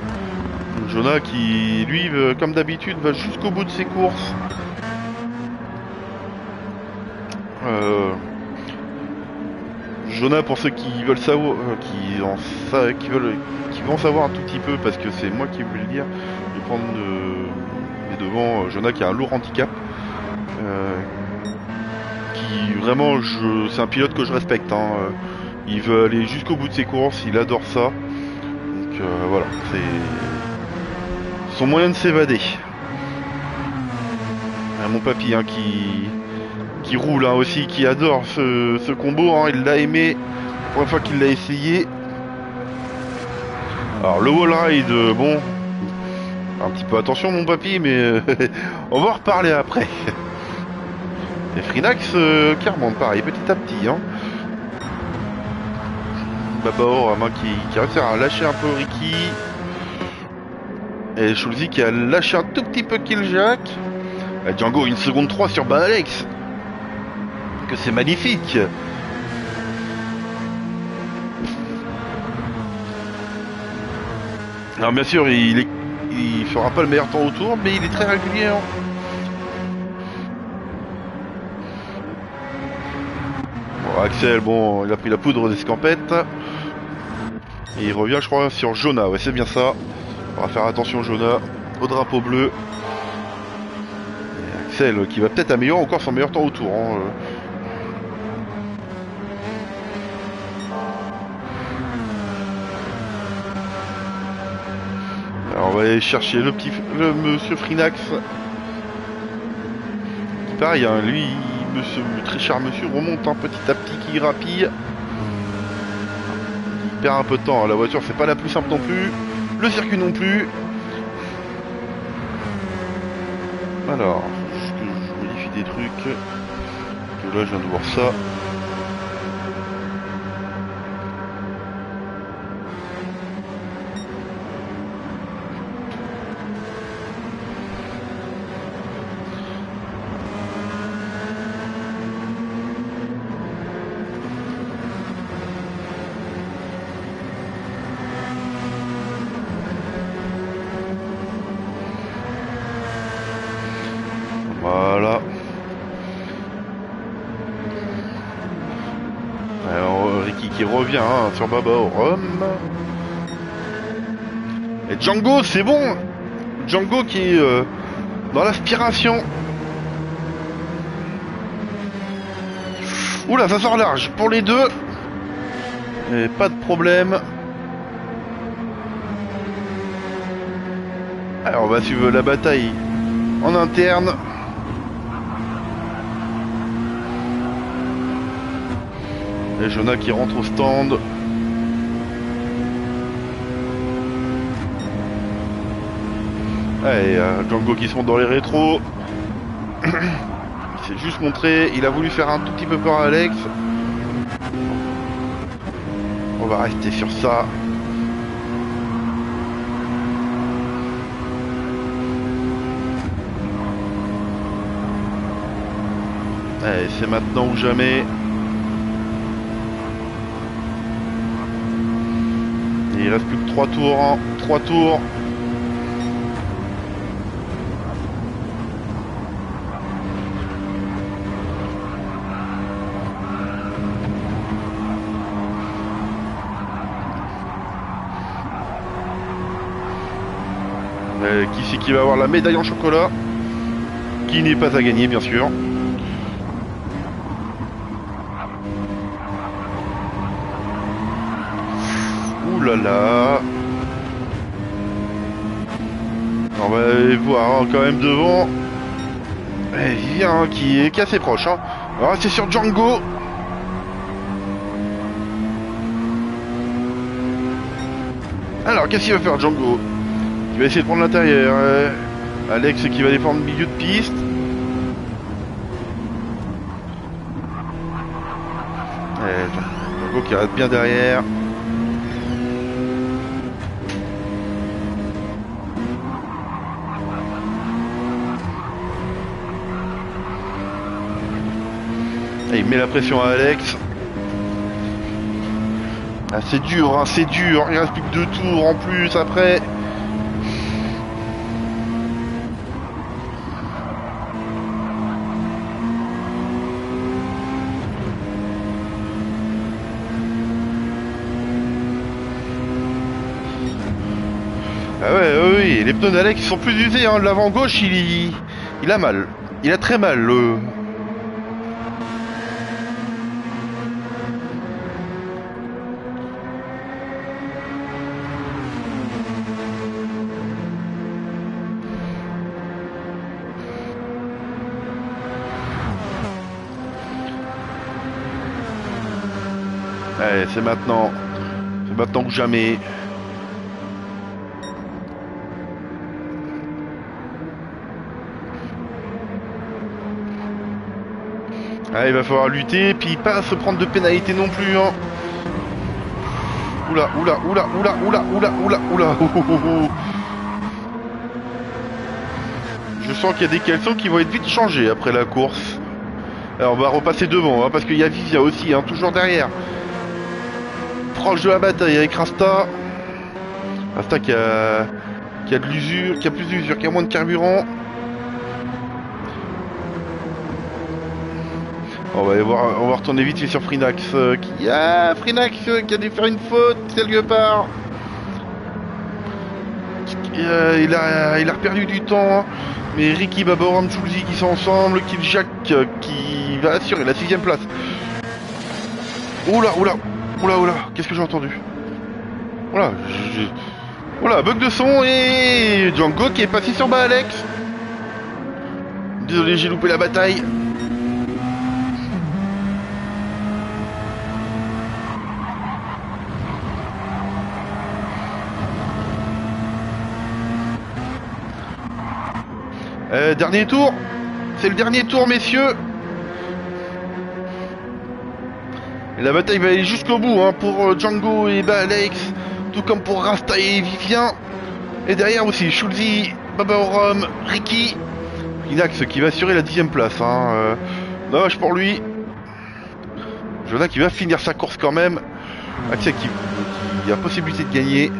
Jonah qui, lui, comme d'habitude, va jusqu'au bout de ses courses. Jonah, pour ceux qui veulent savoir, qui vont savoir un tout petit peu, parce que c'est moi qui voulais le dire, je vais prendre les devants. Jonah qui a un lourd handicap, qui vraiment, c'est un pilote que je respecte. Hein, il veut aller jusqu'au bout de ses courses, il adore ça. Donc voilà, c'est son moyen de s'évader. Mon papy hein, qui roule hein, aussi, qui adore ce combo, hein, il l'a aimé la première fois qu'il l'a essayé. Alors le wall ride, bon, un petit peu attention mon papy, mais on va en reparler après. Et Frinax qui remonte pareil petit à petit. Hein. Babao qui réussit à lâcher un peu Ricky. Et Schulzy qui a lâché un tout petit peu Killjack. Et Django une seconde 3 sur Alex. Que c'est magnifique. Alors bien sûr il fera pas le meilleur temps autour, mais il est très régulier. Hein. Bon, Axel, bon, il a pris la poudre d'escampette. Et il revient, je crois, sur Jonah. Ouais, c'est bien ça. On va faire attention, Jonah, au drapeau bleu. Et Axel qui va peut-être améliorer encore son meilleur temps autour. Hein. Alors on va aller chercher le monsieur Frinax. Pareil, hein, lui, le très cher monsieur remonte hein, petit à petit qui rapille. Il perd un peu de temps, hein. La voiture c'est pas la plus simple non plus. Le circuit non plus. Alors, juste que je modifie des trucs. Que là je viens de voir ça. Voilà. Alors Ricky qui revient hein, sur Baba au Rhum. Et Django, c'est bon. Django qui est dans l'aspiration. Oula, ça sort large pour les deux. Et pas de problème. Alors on va suivre la bataille en interne. Et Jonah qui rentre au stand. Allez, Django qui sont dans les rétros. Il s'est juste montré. Il a voulu faire un tout petit peu peur à Alex. On va rester sur ça. Allez, c'est maintenant ou jamais. Et il reste plus que 3 tours. Hein. 3 tours. Qui c'est qui va avoir la médaille en chocolat? Qui n'est pas à gagner, bien sûr. Ouh là là. On va aller voir hein, quand même devant. Et Vivien hein, qui est assez proche. Hein. Alors c'est sur Django. Alors qu'est-ce qu'il va faire Django? Il va essayer de prendre l'intérieur. Alex qui va défendre le milieu de piste. Django qui reste bien derrière. Et il met la pression à Alex. Ah, c'est dur, hein, c'est dur. Il reste plus que 2 tours en plus après. Ah ouais, oui, les pneus d'Alex sont plus usés, hein. L'avant gauche, il a mal. Il a très mal. Allez, c'est maintenant. C'est maintenant ou jamais. Ah, il va falloir lutter, puis pas se prendre de pénalité non plus, hein. Oula, oula, oula, oula, oula, oula, oula, oula. Je sens qu'il y a des caleçons qui vont être vite changés après la course. Alors on va repasser devant, hein, parce qu'il y a Vivien aussi, hein, toujours derrière. Proche de la bataille avec Rasta. Rasta qui a de l'usure, qui a plus d'usure, qui a moins de carburant. On va aller voir, on va retourner vite fait sur Frinax Frinax qui a dû faire une faute quelque part. Il a perdu du temps, hein. Mais Ricky, Baboram, Chulzi qui sont ensemble, Kiljak qui va assurer la 6ème place. Oula, oula, oula, oula, qu'est-ce que j'ai entendu? Voilà, voilà, bug de son et Django qui est passé sur bas Alex. Désolé, j'ai loupé la bataille. Dernier tour. C'est le dernier tour, messieurs. Et la bataille va aller jusqu'au bout, hein, pour Django et Alex, tout comme pour Rasta et Vivien. Et derrière aussi, Chulzi, Babaorum, Ricky. Inax qui va assurer la 10ème place. Hein. Dommage pour lui. Jonah qui va finir sa course quand même. Axel qui a possibilité de gagner.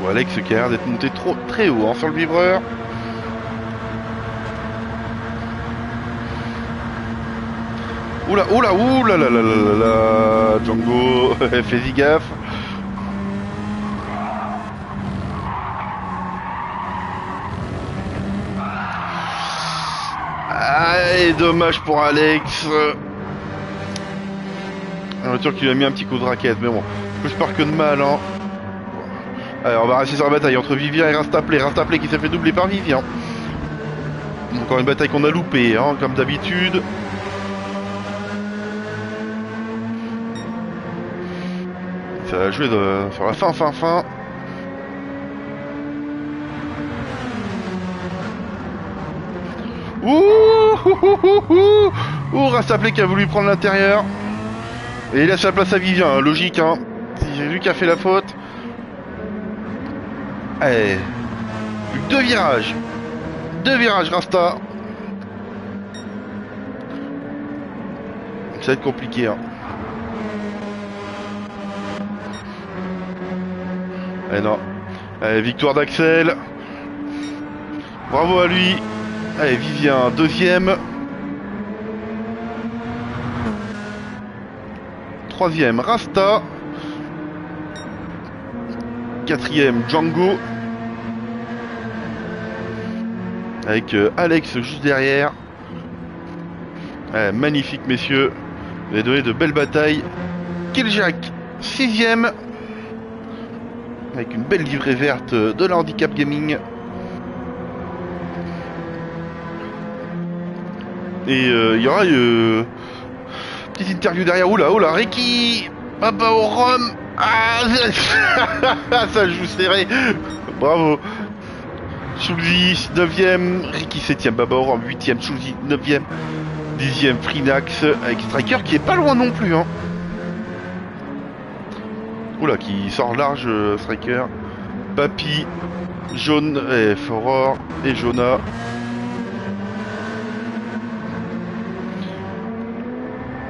Ou Alex qui a l'air d'être monté très haut, hein, sur le vibreur. Oula, oula, oula, la la la la la, Django, fais-y gaffe. Ah, dommage pour Alex. La voiture qui lui a mis un petit coup de raquette, mais bon, plus peur que de mal, hein. Allez, on va rester sur la bataille entre Vivien et Rastaplé qui s'est fait doubler par Vivien. Encore une bataille qu'on a loupée, hein, comme d'habitude. Ça va jouer sur la fin. Ouh, Rastaplé qui a voulu prendre l'intérieur. Et il laisse la place à Vivien, hein, logique, hein. C'est lui qui a fait la faute. Allez. Plus que 2 virages. 2 virages, Rasta. Ça va être compliqué, hein. Eh non. Allez, victoire d'Axel. Bravo à lui. Allez, Vivien, 2ème. 3ème, Rasta. 4ème, Django. Avec Alex juste derrière. Magnifique, messieurs. Vous avez donné de belles batailles. Kiljak, 6ème. Avec une belle livrée verte de la Handicap Gaming. Et il y aura petite interview derrière. Oula, oula, Ricky, Papa au rhum. Ah, ça joue serré. Bravo. Chulzi, 9ème. Ricky, 7ème. Baba au rhum, 8ème. Chulzi, 9ème. 10ème. Frinax avec Striker qui est pas loin non plus, hein. Oula, qui sort large, Striker. Papy, Jaune, et Foror et Jonah.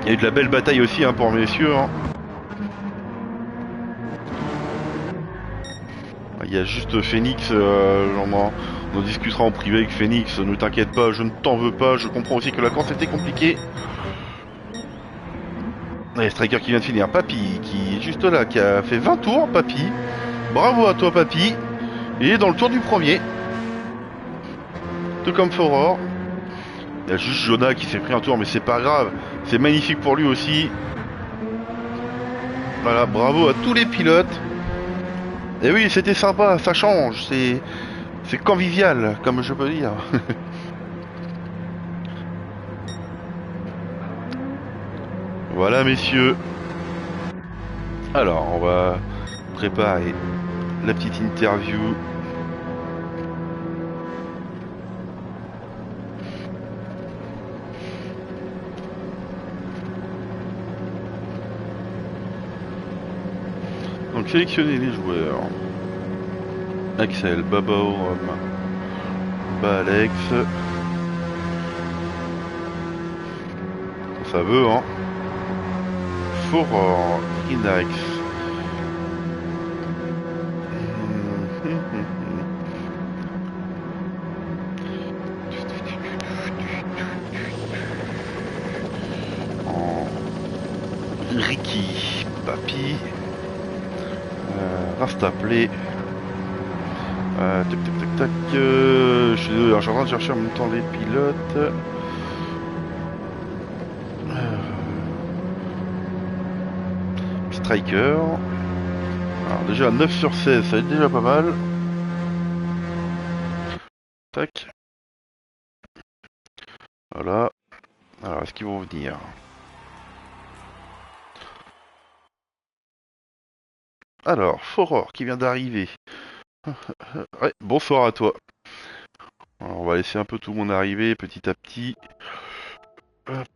Il y a eu de la belle bataille aussi hein, pour messieurs. Hein. Il y a juste Phoenix, on en discutera en privé avec Phoenix, ne t'inquiète pas, je ne t'en veux pas, je comprends aussi que la course était compliquée. Et Striker qui vient de finir, Papy, qui est juste là, qui a fait 20 tours, Papy. Bravo à toi, Papy. Il est dans le tour du premier. Tout comme Foror. Il y a juste Jonah qui s'est pris un tour, mais c'est pas grave. C'est magnifique pour lui aussi. Voilà, bravo à tous les pilotes. Et oui, c'était sympa, ça change, c'est convivial, comme je peux dire. Voilà, messieurs. Alors, on va préparer la petite interview. Donc, sélectionner les joueurs. Axel, Baba Oram, Alex. Ça veut, hein. Foror, Inax. Ricky, Papy, Rastaplay. Tac tac tac tac. Je suis désolé, je suis en train de chercher en même temps les pilotes. Striker. Alors déjà 9 sur 16, ça va être déjà pas mal. Tac. Voilà. Alors est-ce qu'ils vont venir? Alors, Foror qui vient d'arriver. Ouais, bonsoir à toi. Alors, on va laisser un peu tout le monde arriver petit à petit. Hop.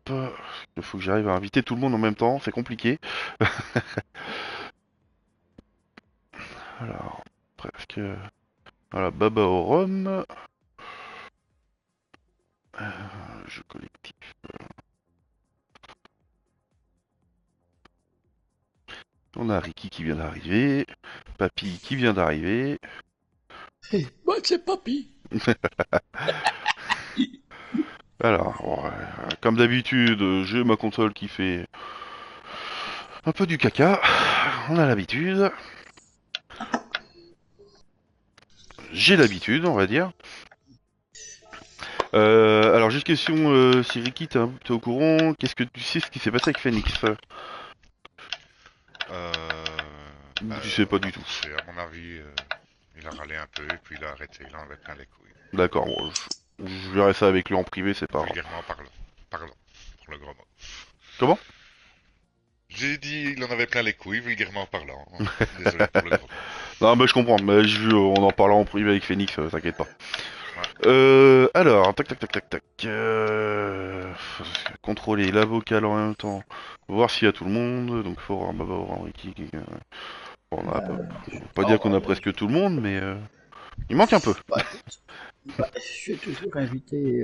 Il faut que j'arrive à inviter tout le monde en même temps, c'est compliqué. Alors, presque. Voilà, Baba au rhum. Jeu collectif. On a Ricky qui vient d'arriver. Papy qui vient d'arriver. Moi, c'est Papy. Alors, comme d'habitude, j'ai ma console qui fait un peu du caca. On a l'habitude. J'ai l'habitude, on va dire. Alors, juste question, si Ricky, t'es au courant, qu'est-ce que tu sais ce qui s'est passé avec Phoenix? Euh, Ou tu sais pas du tout. c'est à mon avis, il a râlé un peu et puis il a arrêté, il en avait plein les couilles. D'accord, bon, je verrai ça avec lui en privé, c'est pas grave. Vulgairement parlant, pour le gros mot. Comment? J'ai dit, il en avait plein les couilles, vulgairement parlant. Désolé pour le gros mot. Non, bah je comprends, mais on en parlera en privé avec Phoenix, t'inquiète pas. Ouais. Alors, tac tac tac tac tac. Contrôler la vocale en même temps, voir s'il y a tout le monde. Donc, faut voir Baba Oran, Ricky. Bon, on a pas dire qu'on a presque tout le monde, mais il manque un peu. Bah, écoute, je suis toujours invité.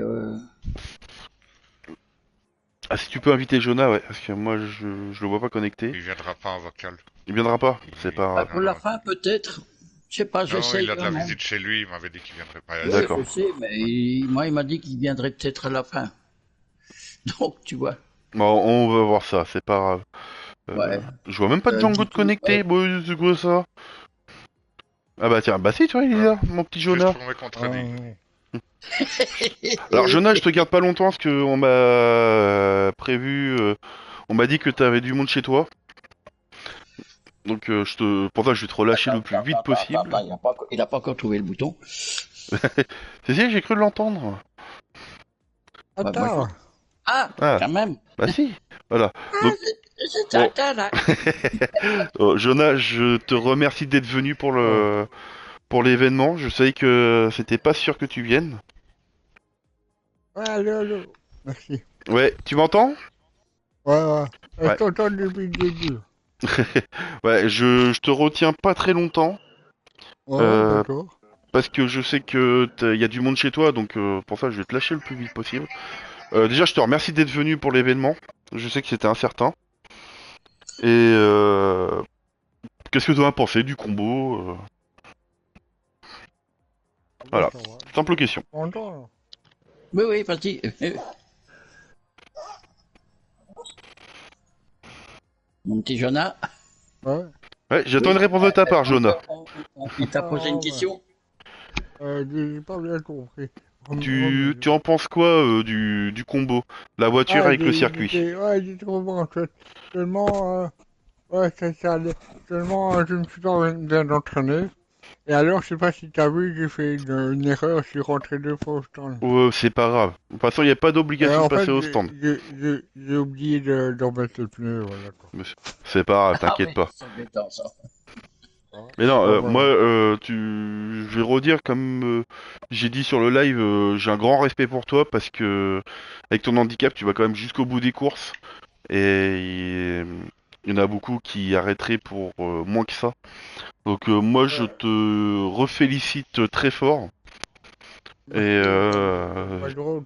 Ah, si tu peux inviter Jonah, ouais, parce que moi je le vois pas connecté. Il viendra pas en vocal. Il viendra pas, c'est Il... pas. Pour la fin, peut-être. Je sais pas, Non, j'essaye il a de quand la même. visite chez lui, il m'avait dit qu'il viendrait pas. Oui, D'accord. je sais, mais moi, il m'a dit qu'il viendrait peut-être à la fin. Donc, tu vois. Bon, on va voir ça, c'est pas grave. Ouais. Je vois même pas de Django de Du coup, connecté, bon, c'est quoi ça? Ah bah tiens, bah si, tu vois, il est là, mon petit Juste Jonah. pour me contredire. Alors Jonah, je te garde pas longtemps parce que on m'a prévu, on m'a dit que t'avais du monde chez toi. Donc pour ça je vais te relâcher le plus vite possible. Il a pas encore trouvé le bouton. C'est si, j'ai cru l'entendre. Ouais, Attends, Ah, Ah, quand même. bah si, voilà. Donc bon, Là. Jonah, je te remercie d'être venu pour l'événement. Je savais que c'était pas sûr que tu viennes. ouais, allô, merci. Ouais, tu m'entends? Ouais. Je Ouais. t'entends depuis le début. Ouais, je te retiens pas très longtemps. Ouais, Euh, d'accord. Parce que je sais que y a du monde chez toi, donc pour ça je vais te lâcher le plus vite possible. Déjà, je te remercie d'être venu pour l'événement. Je sais que c'était incertain. Et qu'est-ce que tu en as pensé du combo Voilà, Ça va. simple question. Content, là. Oui, oui, vas-y. Mon petit Jonah, Ouais. Ouais, j'attends oui, une réponse de ta part, Jonah. on t'a posé une Ah, ouais. question. J'ai pas bien compris. Tu Remets-le. en penses quoi du combo? La voiture Ah, avec le circuit? ouais, j'ai trop bon en fait. Seulement, ouais, ça allait. Seulement, je me suis pas bien entraîné. Et alors, je sais pas si t'as vu, j'ai fait une erreur, je suis rentré 2 fois au stand. C'est pas grave. De toute façon, il n'y a pas Et d'obligation de en fait, passer au stand. j'ai oublié d'en mettre le pneu, voilà quoi. Mais c'est pas grave, Ah t'inquiète oui, pas. c'est embêtant ça. Ouais. Mais non, Bah moi, voilà. je vais redire comme j'ai dit sur le live, j'ai un grand respect pour toi parce que avec ton handicap, tu vas quand même jusqu'au bout des courses et il y en a beaucoup qui arrêteraient pour moins que ça. Donc moi, je Ouais, te refélicite très fort et merci, pas drôle,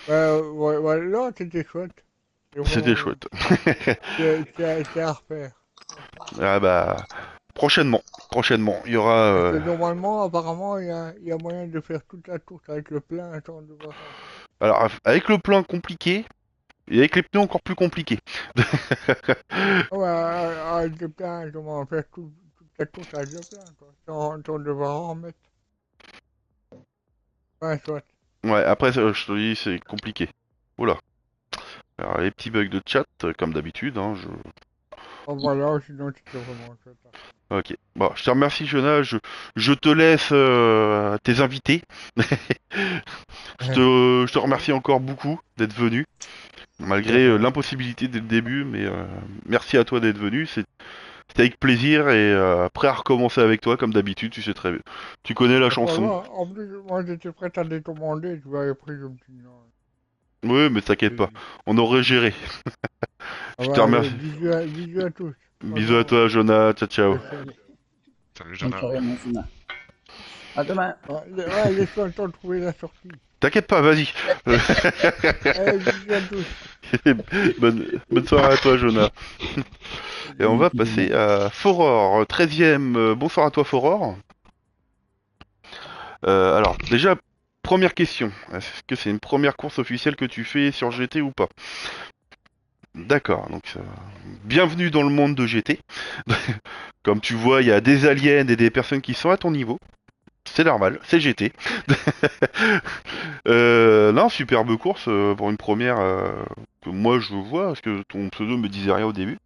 ouais. Ouais, ouais, là, c'était chouette. C'est c'était vraiment, chouette. c'est à refaire. Ah bah prochainement, prochainement, il y aura. Parce que normalement, apparemment, il y a moyen de faire toute la course avec le plein sans devoir. Alors avec le plein compliqué et avec les pneus encore plus compliqué. Ah ouais, avec le plein, comment faire toute la course avec le plein, quoi. Sans devoir en remettre. Ouais, chouette. Ouais, après je te dis c'est compliqué. Oula. Alors les petits bugs de chat comme d'habitude. Hein, Oh, voilà, sinon, c'était vraiment chouette. Ok. Bon, je te remercie Jonah. Je te laisse tes invités. Je te remercie encore beaucoup d'être venu. De Malgré rien. l'impossibilité dès le début, mais merci à toi d'être venu. C'était avec plaisir et prêt à recommencer avec toi comme d'habitude. Tu sais très bien. Tu connais la Ah, chanson. voilà, en plus, moi, j'étais prêt à décommander, tu vois, et après, je me suis dit non. Oui, mais t'inquiète pas. On aurait géré. Ah Je te bah, allez, remercie. bisous à tous. Bisous à Bonjour. toi, Jonah. Ciao, ciao. Salut. Salut, Bonne Jonah. soirée, mon Jonah. À demain. Ouais, laisse-moi le temps de trouver la sortie. T'inquiète pas, vas-y. Allez, bisous à tous. Bonne soirée à toi, Jonah. Et Salut, on mon va petit Jonah. passer à Foror, 13e. Bonsoir à toi, Foror. Alors, déjà, première question. Est-ce que c'est une première course officielle que tu fais sur GT ou pas? D'accord, donc bienvenue dans le monde de GT. Comme tu vois, il y a des aliens et des personnes qui sont à ton niveau. C'est normal, c'est GT. Non, superbe course pour une première que moi je vois, parce que ton pseudo me disait rien au début,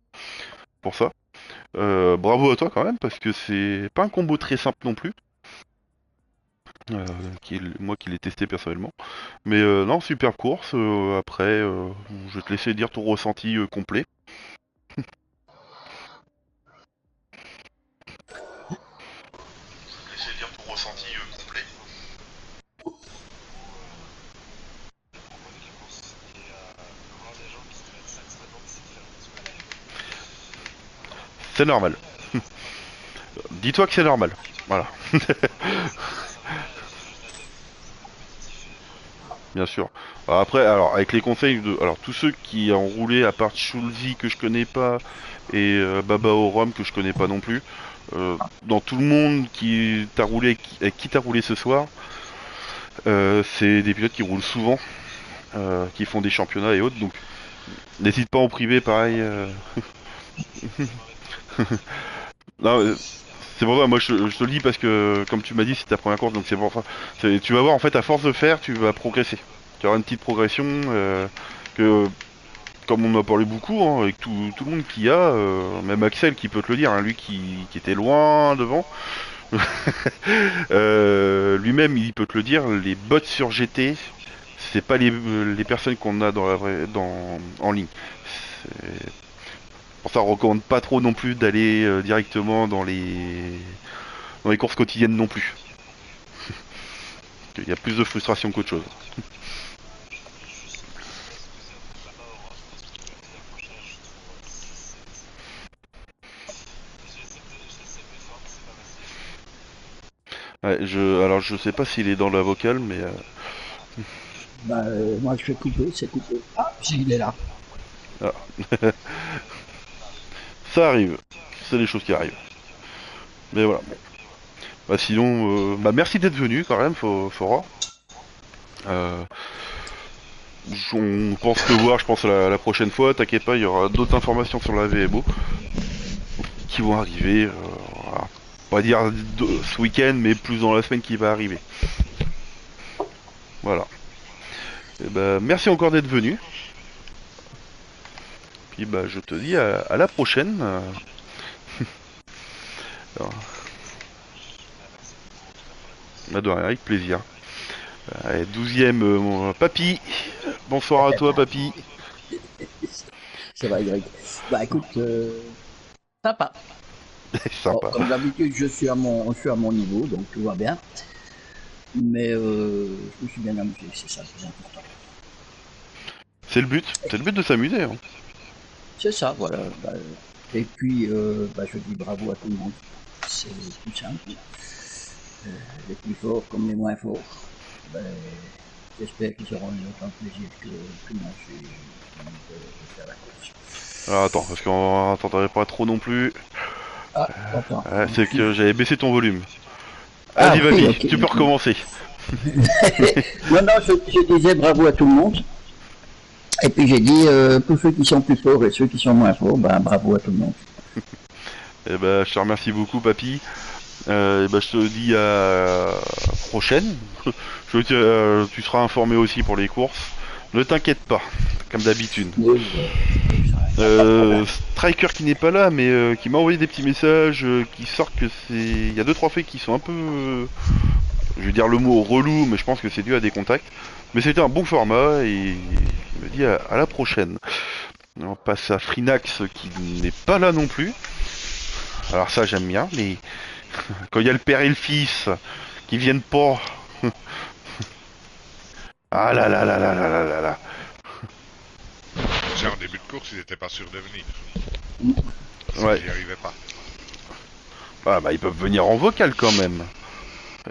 pour ça. Bravo à toi quand même, parce que c'est pas un combo très simple non plus. Moi qui l'ai testé personnellement. Mais non, superbe course. Après, je vais te laisser dire ton ressenti complet. Je vais te laisser dire ton ressenti complet. C'est normal. Dis-toi que c'est normal. Voilà. Bien sûr. Alors après, alors avec les conseils de, alors tous ceux qui ont roulé à part Schulzy que je connais pas et Baba au Rhum que je connais pas non plus, dans tout le monde qui t'a roulé, avec qui t'as roulé ce soir, c'est des pilotes qui roulent souvent, qui font des championnats et autres. Donc n'hésite pas en privé, pareil. Non, c'est pour ça, moi je te le dis parce que comme tu m'as dit c'est ta première course donc c'est pour ça. Tu vas voir en fait à force de faire tu vas progresser. Tu auras une petite progression que comme on en a parlé beaucoup hein, avec tout le monde qui a, même Axel qui peut te le dire, hein, lui qui était loin devant, lui-même il peut te le dire, les bots sur GT c'est pas les personnes qu'on a en ligne. C'est- Pour ça on recommande pas trop non plus d'aller directement dans les courses quotidiennes non plus. Il y a plus de frustration qu'autre chose. Ouais, alors je sais pas s'il est dans la vocale, mais Bah, moi, je vais couper, c'est coupé. Ah, si, il est là. Voilà. Ça arrive. C'est des choses qui arrivent. Mais voilà. Bah sinon, bah merci d'être venu quand même, Fora. Euh, on pense te voir, je pense, la prochaine fois. T'inquiète pas, il y aura d'autres informations sur la VMO qui vont arriver. Voilà. On va dire ce week-end, mais plus dans la semaine qui va arriver. Voilà. Et bah, merci encore d'être venu. Puis bah, je te dis à la prochaine. Alors, bah, de rien, avec plaisir. Allez, 12e, mon papy. Bonsoir à toi, papy. Ça va, Greg. Bah écoute, sympa. C'est Bon, sympa. comme d'habitude, je suis à mon niveau, donc tout va bien. Mais je me suis bien amusé, c'est ça le plus important. C'est le but. C'est le but de s'amuser. Hein. C'est ça, voilà. Bah, et puis, bah, je dis bravo à tout le monde. C'est tout simple. Les plus forts comme les moins forts. Ben, j'espère qu'ils auront eu autant de plaisir que moi j'ai eu de faire la course. Alors attends, parce qu'on n'entendrait pas trop non plus. Ah, attends. C'est que j'avais baissé ton volume. Ah Vas-y, oui, vas-y, ok. tu peux recommencer. Non, non, je disais bravo à tout le monde. Et puis j'ai dit, tous ceux qui sont plus forts et ceux qui sont moins forts, ben, bravo à tout le monde. Et bah, je te remercie beaucoup, papy. Et bah, je te dis à la prochaine. Tu seras informé aussi pour les courses. Ne t'inquiète pas, comme d'habitude. Oui, pas de problème. Striker qui n'est pas là, mais qui m'a envoyé des petits messages qui sortent que c'est. Il y a deux trois faits qui sont un peu. Je vais dire le mot relou, mais je pense que c'est dû à des contacts. Mais c'était un bon format et il me dit à la prochaine. On passe à Frinax qui n'est pas là non plus. Alors ça j'aime bien, mais quand il y a le père et le fils qui viennent pas. Ah là là là là là là là là. Déjà en début de course, ils n'étaient pas sûrs de venir. C'est Ouais. qu'ils n'y arrivaient pas. Ah bah ils peuvent venir en vocal quand même.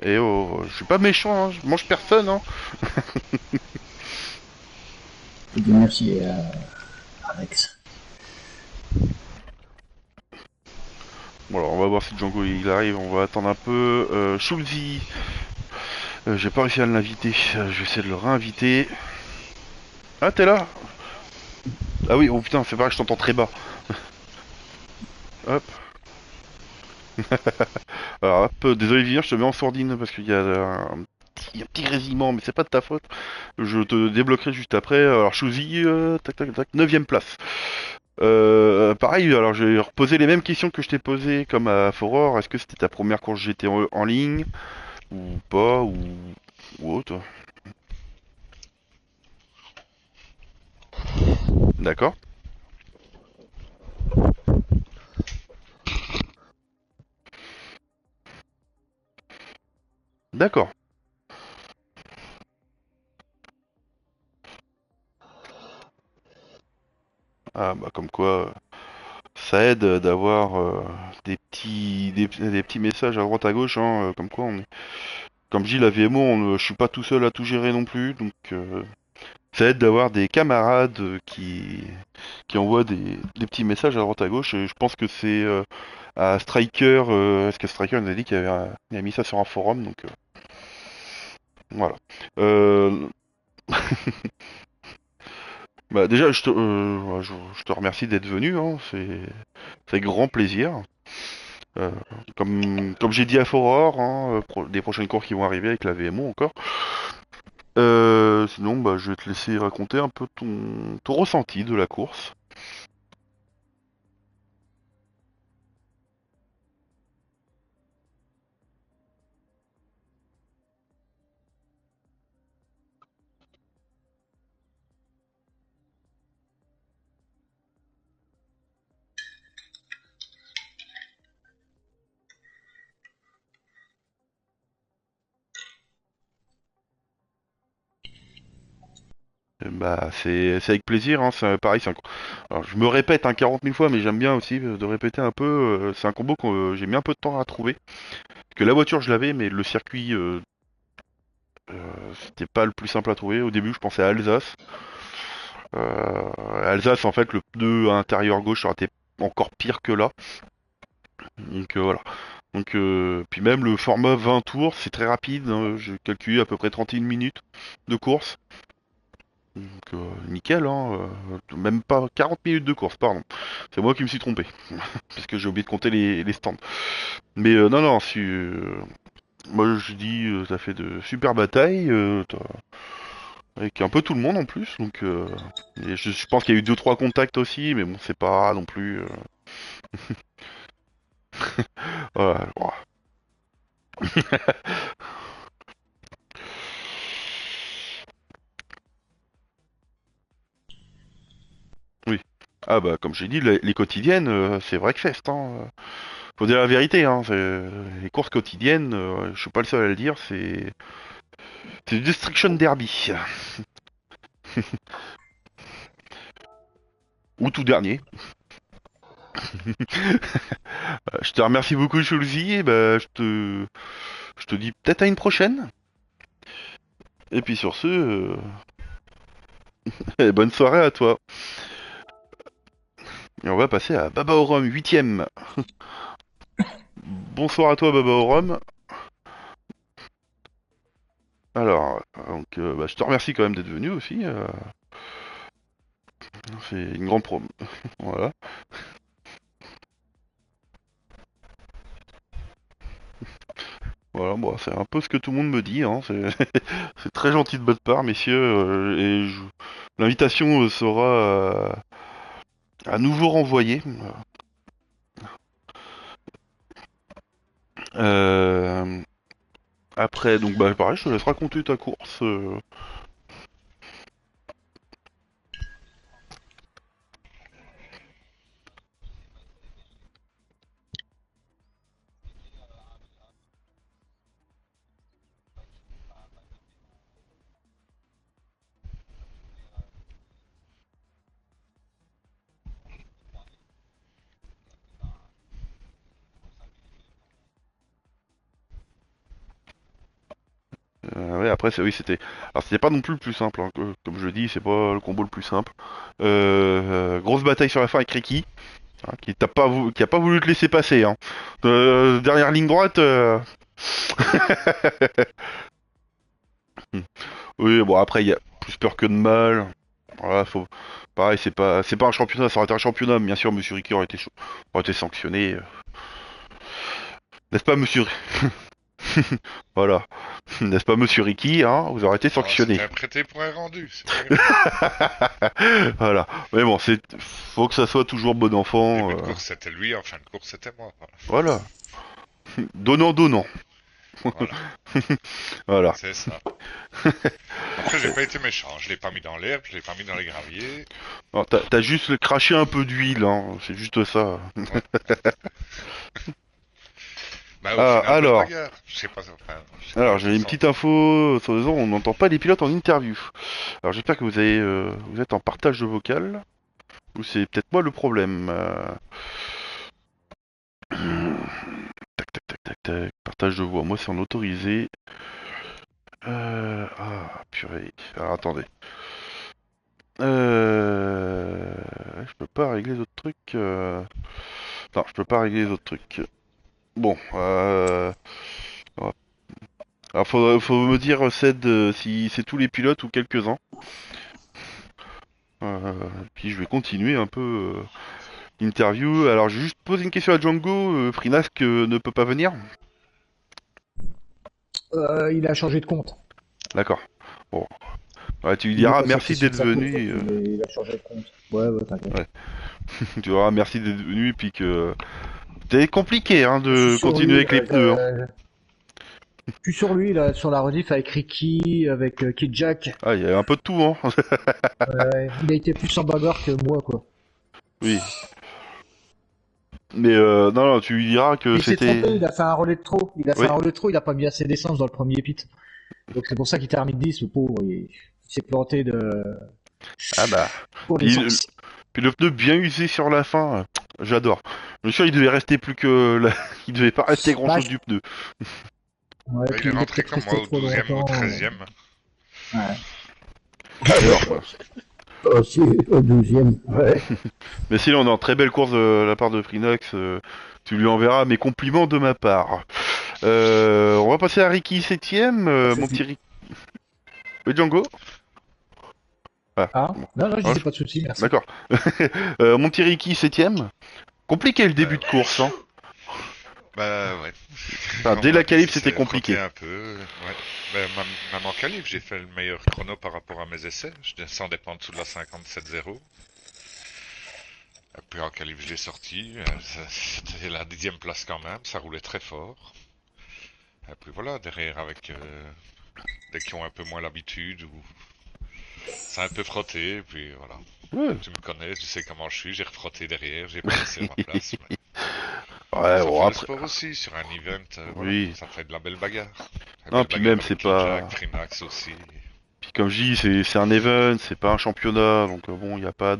Et oh, je suis pas méchant, hein, je mange personne. Hein. Je dis merci à Alex. Bon alors on va voir si Django il arrive, on va attendre un peu. Schulzi, j'ai pas réussi à l'inviter, je vais essayer de le réinviter. Ah t'es là? Ah oui, oh putain, c'est vrai que je t'entends très bas. Hop. Alors hop, désolé Vivien, je te mets en sourdine parce qu'il y a un petit grésillement, mais c'est pas de ta faute. Je te débloquerai juste après. Alors Chouzi, tac tac tac, 9ème place. Pareil, alors j'ai reposé les mêmes questions que je t'ai posées comme à Foror. Est-ce que c'était ta première course GT en ligne ou pas ou autre? D'accord, d'accord. Ah bah comme quoi, ça aide d'avoir des petits messages à droite à gauche, hein, comme quoi on est. Comme je dis, la VMO, je suis pas tout seul à tout gérer non plus, donc ça aide d'avoir des camarades qui envoient des petits messages à droite à gauche. Et je pense que c'est à Striker, est-ce que Striker nous a dit il a mis ça sur un forum, donc voilà. Euh, Bah déjà, je te remercie d'être venu, hein, c'est grand plaisir. Euh, comme j'ai dit à Foror, hein, des prochaines courses qui vont arriver avec la VMO encore. Sinon, bah, je vais te laisser raconter un peu ton ressenti de la course. Bah, c'est avec plaisir, hein, c'est pareil. Alors, je me répète 40 000 fois, mais j'aime bien aussi de répéter un peu. C'est un combo que j'ai mis un peu de temps à trouver. Parce que la voiture, je l'avais, mais le circuit, c'était pas le plus simple à trouver. Au début, je pensais à Alsace. Alsace, en fait, le pneu intérieur gauche aurait été encore pire que là. Donc voilà. Donc puis même le format 20 tours, c'est très rapide. Hein. J'ai calculé à peu près 31 minutes de course. Donc nickel, hein. Même pas 40 minutes de course, pardon. C'est moi qui me suis trompé. Parce que j'ai oublié de compter les stands. Mais non, non, si, moi je dis, t'as fait de super batailles, avec un peu tout le monde en plus. Donc et je pense qu'il y a eu deux trois contacts aussi, mais bon, c'est pas non plus. Voilà. Oui. Ah bah comme j'ai dit, les quotidiennes, c'est vrai que fest, hein. Faut dire la vérité, hein. Les courses quotidiennes, je suis pas le seul à le dire, c'est du Destruction Derby. Ou tout dernier. Je te remercie beaucoup, Schulzy, et bah, je te dis peut-être à une prochaine. Et puis sur ce, bonne soirée à toi. Et on va passer à Baba au Rhum, 8ème. Bonsoir à toi, Baba au Rhum. Alors, donc, bah, je te remercie quand même d'être venu aussi. C'est une grande prom. Voilà. Voilà, bon, c'est un peu ce que tout le monde me dit. Hein. C'est très gentil de votre part, messieurs. L'invitation sera à nouveau renvoyée. Euh, Après, donc bah pareil, je te laisse raconter ta course. Ouais, après, oui, c'était. Alors, c'était pas non plus le plus simple. Hein, comme je le dis, c'est pas le combo le plus simple. Grosse bataille sur la fin avec Ricky, hein, qui a pas voulu te laisser passer. Hein. Dernière ligne droite. Oui, bon, après, il y a plus peur que de mal. Voilà, faut. Pareil, c'est pas un championnat, ça aurait été un championnat, mais bien sûr, Monsieur Ricky aurait été sanctionné. N'est-ce pas, Monsieur? Voilà. N'est-ce pas, Monsieur Ricky, hein? Vous aurez été Oh, sanctionné. c'était un prêté pour un rendu. C'est pas grave. Voilà. Mais bon, faut que ça soit toujours bon enfant. Début de course, c'était lui. En fin de course, c'était moi. Voilà. Donnant, donnant. Voilà, Voilà. c'est ça. Après, j'ai pas été méchant. Je l'ai pas mis dans l'herbe, je l'ai pas mis dans les graviers. Alors, t'as juste craché un peu d'huile, hein. C'est juste ça. Ouais. Bah, au Ah, final, bonne alors. bagarre. Je sais pas. Enfin, je sais pas Alors, ce j'ai qu'ils une sont. petite info sur les ondes, on n'entend pas les pilotes en interview. Alors, j'espère que vous êtes en partage de vocal, ou c'est peut-être moi le problème. Tac, tac, tac, tac, tac. Partage de voix. Moi, c'est en autorisé. Ah, purée. Alors, attendez. Je peux pas régler d'autres trucs. Non, je peux pas régler les autres trucs. Bon, alors faut me dire, Ced, si c'est tous les pilotes ou quelques-uns. Puis je vais continuer un peu l'interview. Alors, je vais juste poser une question à Django. Frinask ne peut pas venir? Il a changé de compte. D'accord. Bon. Ouais, tu lui Il est diras pas merci satisfait de d'être sa course, donc venu. il a changé de compte. Ouais, t'inquiète. Ouais. Tu diras merci d'être venu, puis que c'est compliqué hein, Je suis de sur continuer lui, avec les pneus. Hein. je suis sur lui, là, sur la rediff avec Ricky, avec Kid Jack. Ah, il y a un peu de tout, hein. Il a été plus en bagarre que moi, quoi. Oui. Mais non, non, tu lui diras que Il s'est c'était. trompé, il a fait un relais de trop. Il a fait Oui. un relais de trop, il a pas mis assez d'essence dans le premier pit. Donc c'est pour ça qu'il termine 10, le pauvre. Il s'est planté de... Ah bah. pour Puis, l'essence. puis le pneu bien usé sur la fin, j'adore. Je suis sûr il devait rester plus que il devait pas rester grand Bah, chose du pneu. Ouais, Bah, il puis est il est rentré peut-être comme moi resté au trop 12e ou longtemps. 13e. Ouais. Alors, Aussi, au 12e, ouais. Mais sinon, non, très belle course de la part de Frinox. Tu lui enverras mes compliments de ma part. On va passer à Ricky 7ème. Mon petit Ricky. Oui, Django. Ah, non, non, je Ah, disais pas de soucis, merci. D'accord. Mon petit Ricky 7ème. Compliqué le début de course. Hein. Bah ouais. Enfin, dès la qualif, c'était C'est compliqué. frotté un peu, ouais. Même en qualif, j'ai fait le meilleur chrono par rapport à mes essais. Je descendais pas en dessous de la 57.0. Et puis en qualif, je l'ai sorti. C'était la 10e place quand même. Ça roulait très fort. Et puis voilà, derrière avec des qui ont un peu moins l'habitude ou c'est un peu frotté. Et puis voilà. Ouais. Tu me connais, tu sais comment je suis. J'ai refrotté derrière, j'ai pas laissé ma place. Mais... Ouais, Ça bon, fait le après. sport aussi sur un event. Oui. Voilà, ça fait de la belle bagarre. La Non, belle puis bagarre même, avec c'est pas. Jack, Frinax aussi. Puis comme je dis, c'est un event, c'est pas un championnat, donc bon, il n'y a pas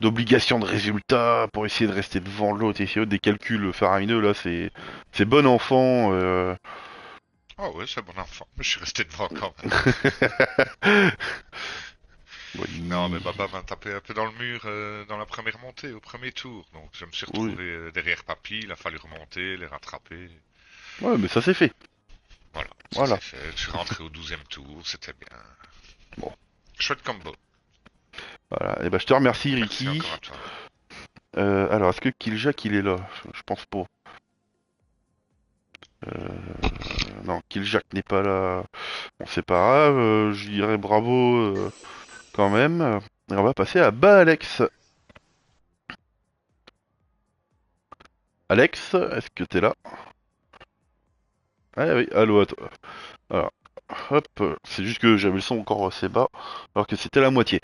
d'obligation de résultat pour essayer de rester devant l'autre, essayer des calculs faramineux, là, c'est bon enfant. Ah ouais, c'est un bon enfant. Mais je suis resté devant quand même. Bon, Non, mais Baba m'a tapé un peu dans le mur dans la première montée, au premier tour. Donc je me suis retrouvé derrière Papy, il a fallu remonter, les rattraper. Ouais, mais ça c'est fait. Voilà, ça Voilà. c'est fait. Je suis rentré au 12e tour, c'était bien. Bon. Chouette combo. Voilà. Et ben je te remercie, Merci Ricky. encore à toi. Alors, est-ce que Killjack il est là? Je pense pas. Non, Killjack n'est pas là. Bon, c'est pas grave. Je dirais bravo quand même. Et on va passer à Alex. Alex, est-ce que t'es là? Ah oui, allô à toi. Alors, hop, c'est juste que j'avais le son encore assez bas, alors que c'était la moitié.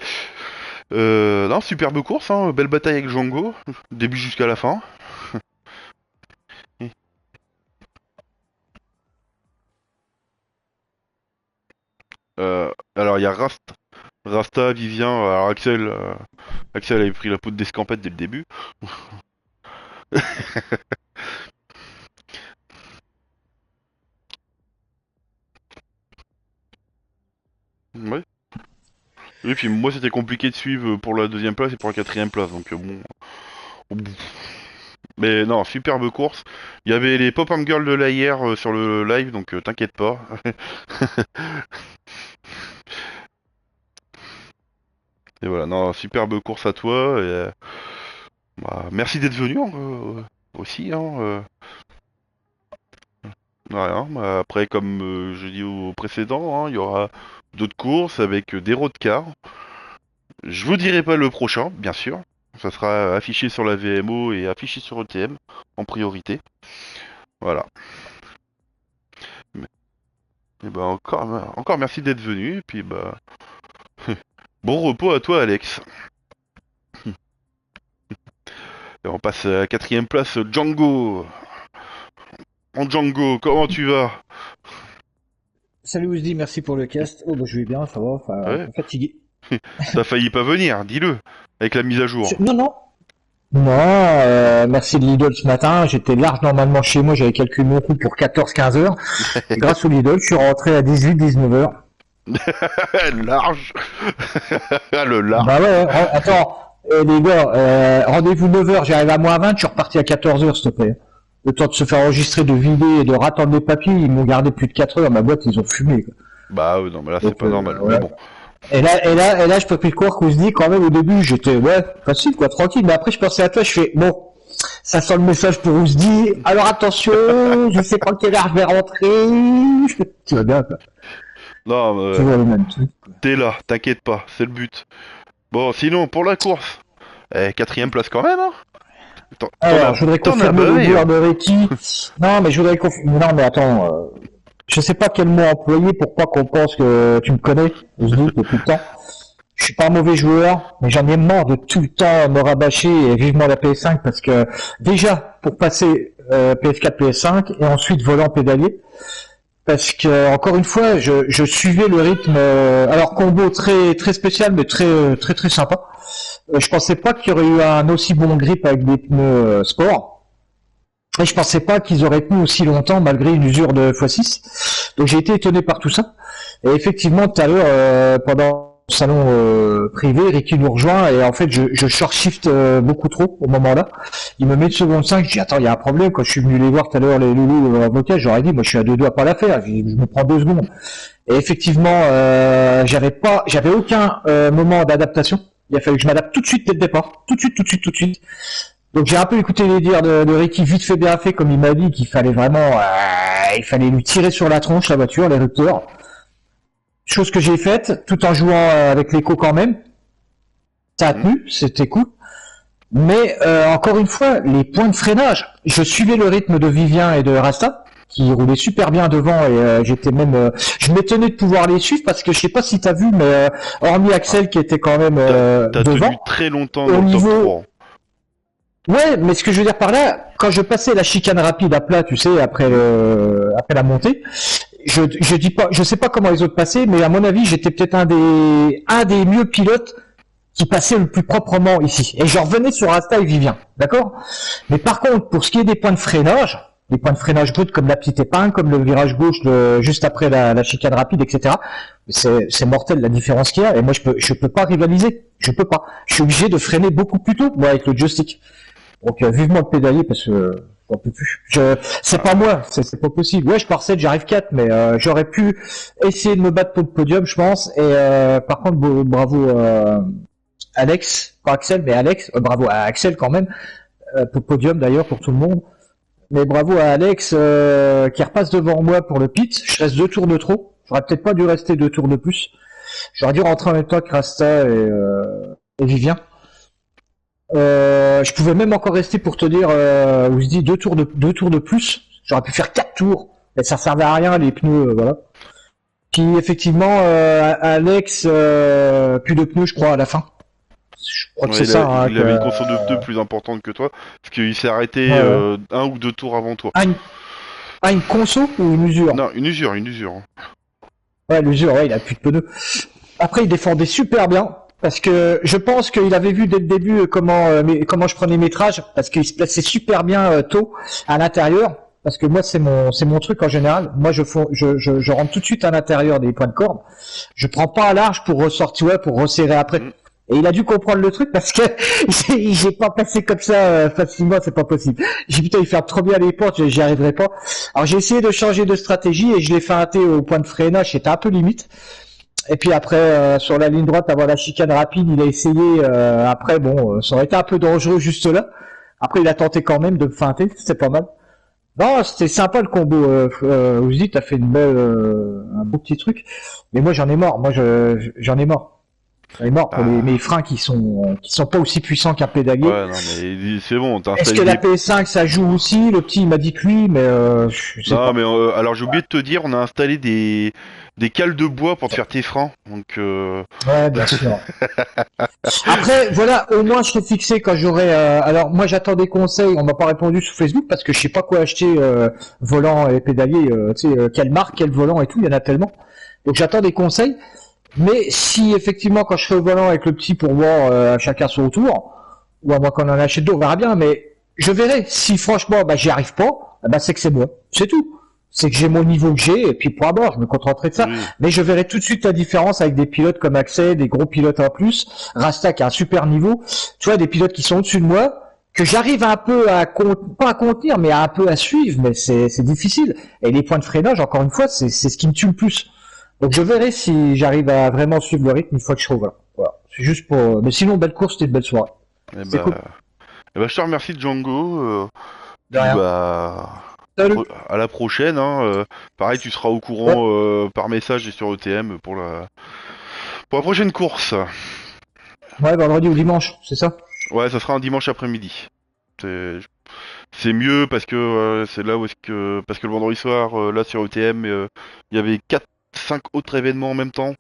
Non, superbe course, hein, belle bataille avec Django, début jusqu'à la fin. Alors il y a Rasta, Vivien, alors Axel avait pris la peau d'escampette dès le début. Ouais. Et puis moi c'était compliqué de suivre pour la deuxième place et pour la quatrième place, donc bon. Mais non, superbe course. Il y avait les Pop-Up Girls de là hier sur le live, donc t'inquiète pas. Et voilà, non, superbe course à toi. Et, bah, merci d'être venu aussi. Hein, voilà, bah, après, comme je dis au précédent, hein, il y aura d'autres courses avec des roadcars. Je vous dirai pas le prochain, bien sûr. Ça sera affiché sur la VMO et affiché sur ETM en priorité. Voilà. Et bah encore merci d'être venu. Et puis bah bon repos à toi, Alex. Et on passe à la quatrième place, Django. En Django, comment tu vas? Salut Ouzdi, merci pour le cast. Oh, bah, je vais bien, ça va, enfin, Ouais. un peu fatigué. T'as failli pas venir, dis-le, avec la mise à jour. Non, non. Non, merci de Lidl ce matin. J'étais large normalement chez moi, j'avais calculé mon coup pour 14-15 heures. Et grâce au Lidl, je suis rentré à 18-19 heures. Large. Le large. Bah ouais, attends, les gars, rendez-vous 9 heures, j'arrive à moins 20, je suis reparti à 14 heures, s'il te plaît. Le temps de se faire enregistrer, de vider et de rattendre les papiers, ils m'ont gardé plus de 4 heures. Ma boîte, ils ont fumé, quoi. Bah non, mais là c'est Donc, pas normal. ouais. Mais bon. Et là, je peux plus croire qu'on se dit quand même au début, j'étais ouais facile quoi, tranquille. Mais après, je pensais à toi, je fais bon, ça sent le message pour Ouzdi. Alors attention, je sais pas quelle heure je vais rentrer. Tu vas bien quoi. Non, Toujours le même truc. t'es là, t'inquiète pas, c'est le but. Bon, sinon pour la course, quatrième place quand même. Hein. Alors, je voudrais confirmer le joueur de Ricky. Non, mais je voudrais confirmer. Non, mais attends. Je sais pas quel mot employer pour pas qu'on pense que tu me connais, Ouzdi, depuis le temps. Je suis pas un mauvais joueur, mais j'en ai marre de tout le temps me rabâcher et vivement la PS5 parce que déjà pour passer PS4 PS5 et ensuite volant pédalier parce que encore une fois je suivais le rythme alors combo très très spécial mais très sympa. Je pensais pas qu'il y aurait eu un aussi bon grip avec des pneus sport. Et je pensais pas qu'ils auraient tenu aussi longtemps malgré une usure de x6. Donc j'ai été étonné par tout ça. Et effectivement tout à l'heure pendant salon privé, Ricky nous rejoint et en fait je short shift beaucoup trop au moment-là. Il me met de seconde 5, je dis attends, il y a un problème. Quand je suis venu les voir tout à l'heure les loulous avocats, j'aurais dit moi je suis à 2 doigts pas la faire, je me prends 2 secondes. Et effectivement j'avais aucun moment d'adaptation. Il a fallu que je m'adapte tout de suite dès le départ, tout de suite. Donc j'ai un peu écouté les dires de Ricky, vite fait bien fait, comme il m'a dit qu'il fallait vraiment il fallait lui tirer sur la tronche la voiture, les rupteurs. Chose que j'ai faite, tout en jouant avec l'écho quand même. Ça a tenu, c'était cool. Mais encore une fois, les points de freinage, je suivais le rythme de Vivien et de Rasta, qui roulaient super bien devant, et j'étais même... je m'étonnais de pouvoir les suivre, parce que je sais pas si t'as vu, mais hormis Axel qui était quand même T'as devant... tenu très longtemps au dans le niveau... top 3. Ouais, mais ce que je veux dire par là, quand je passais la chicane rapide à plat, tu sais, après la montée, je dis pas, je sais pas comment les autres passaient, mais à mon avis, j'étais peut-être un des mieux pilotes qui passait le plus proprement ici. Et je revenais sur Rasta et Vivien, d'accord? Mais par contre, pour ce qui est des points de freinage, les points de freinage bruts comme la petite épingle, comme le virage gauche juste après la chicane rapide, etc. C'est mortel la différence qu'il y a. Et moi, je peux pas rivaliser. Je peux pas. Je suis obligé de freiner beaucoup plus tôt, moi, avec le joystick. Donc vivement le pédalier parce que j'en peux plus. C'est pas moi, c'est pas possible. Ouais, je pars 7, j'arrive 4, mais j'aurais pu essayer de me battre pour le podium, je pense. Et par contre, bravo Alex, pas Axel, mais Alex. Bravo à Axel quand même pour le podium d'ailleurs pour tout le monde. Mais bravo à Alex qui repasse devant moi pour le pit. Je reste 2 tours de trop. J'aurais peut-être pas dû rester 2 tours de plus. J'aurais dû rentrer en même temps que Rasta et Vivien. Je pouvais même encore rester pour te dire où je dis 2 tours de plus. J'aurais pu faire 4 tours, mais ça servait à rien les pneus, voilà. Puis effectivement, Alex plus de pneus, je crois, à la fin. Je crois que c'est ça. Hein, il avait une conso de pneus plus importante que toi, parce qu'il s'est arrêté 1 ou 2 tours avant toi. Une conso ou une usure? Non, une usure. Ouais, l'usure, ouais, il a plus de pneus. Après, il défendait super bien. Parce que je pense qu'il avait vu dès le début comment je prenais mes métrage, parce qu'il se plaçait super bien tôt à l'intérieur. Parce que moi c'est mon truc en général. Moi je rentre tout de suite à l'intérieur des points de corde. Je prends pas à large pour ressortir, pour resserrer après. Et il a dû comprendre le truc parce que j'ai pas passé comme ça facilement, c'est pas possible. J'ai dit putain, il fait trop bien les portes, j'y arriverai pas. Alors j'ai essayé de changer de stratégie et je l'ai fait hâter au point de freinage, c'était un peu limite. Et puis après, sur la ligne droite, avant la chicane rapide, il a essayé, après, bon, ça aurait été un peu dangereux juste là. Après, il a tenté quand même de me feinter, c'était pas mal. Non, c'était sympa le combo. Je dis, t'as fait un beau petit truc. Mais moi, j'en ai marre. J'en ai marre. J'en ai marre pour mes freins qui sont pas aussi puissants qu'un pédalier. Ouais, non, mais c'est bon. Est-ce que la PS5 ça joue aussi? Le petit il m'a dit que oui, mais je sais pas. Non, mais alors j'ai oublié de te dire, on a installé des cales de bois pour te faire tes freins. Donc ouais, bien sûr. Après, voilà, au moins je serai fixé quand j'aurai. Alors moi j'attends des conseils. On m'a pas répondu sur Facebook parce que je sais pas quoi acheter volant et pédalier. Tu sais quelle marque, quel volant et tout. Il y en a tellement. Donc j'attends des conseils. Mais si effectivement quand je serai au volant avec le petit pour voir chacun son tour, ou à moins qu'on en achète deux, on verra bien. Mais je verrai. Si franchement j'y arrive pas, c'est que c'est moi. C'est tout. C'est que j'ai mon niveau que j'ai, et puis pour avoir, je me contenterai de ça. Oui. Mais je verrai tout de suite la différence avec des pilotes comme Axel, des gros pilotes en plus, Rasta qui a un super niveau, tu vois, des pilotes qui sont au-dessus de moi, que j'arrive un peu pas à contenir, mais un peu à suivre, mais c'est difficile. Et les points de freinage, encore une fois, c'est ce qui me tue le plus. Donc je verrai si j'arrive à vraiment suivre le rythme une fois que je serai au volant. Voilà. C'est juste pour... Mais sinon, belle course, c'était une belle soirée. C'est cool. Je te remercie Django. De rien. Salut. À la prochaine, hein. Pareil, tu seras au courant par message et sur ETM pour la prochaine course. Ouais, vendredi ou dimanche, c'est ça? Ouais, ça sera un dimanche après-midi. C'est mieux parce que c'est là où parce que le vendredi soir, là sur ETM, il y avait 4-5 autres événements en même temps,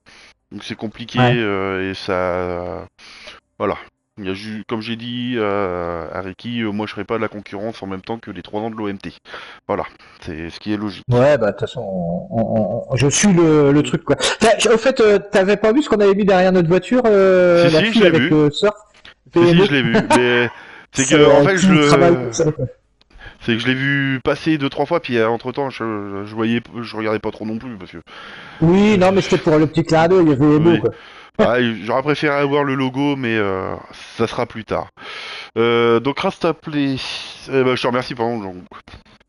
donc c'est compliqué et ça, voilà. Il y a comme j'ai dit à Ricky, moi je ferai pas de la concurrence en même temps que les 3 ans de l'OMT. Voilà, c'est ce qui est logique. Ouais, de toute façon, je suis le truc quoi. Au fait, t'avais pas vu ce qu'on avait mis derrière notre voiture, si, la fille avec le surf? Si, je l'ai vu, mais c'est que en fait C'est que je l'ai vu passer 2-3 fois, puis entre temps, je regardais pas trop non plus parce que. Oui, non, mais c'était pour le petit clin d'œil, il y avait les mots, Oui. quoi. Ah, j'aurais préféré avoir le logo, mais ça sera plus tard. Donc Rastaplay, je te remercie, pardon,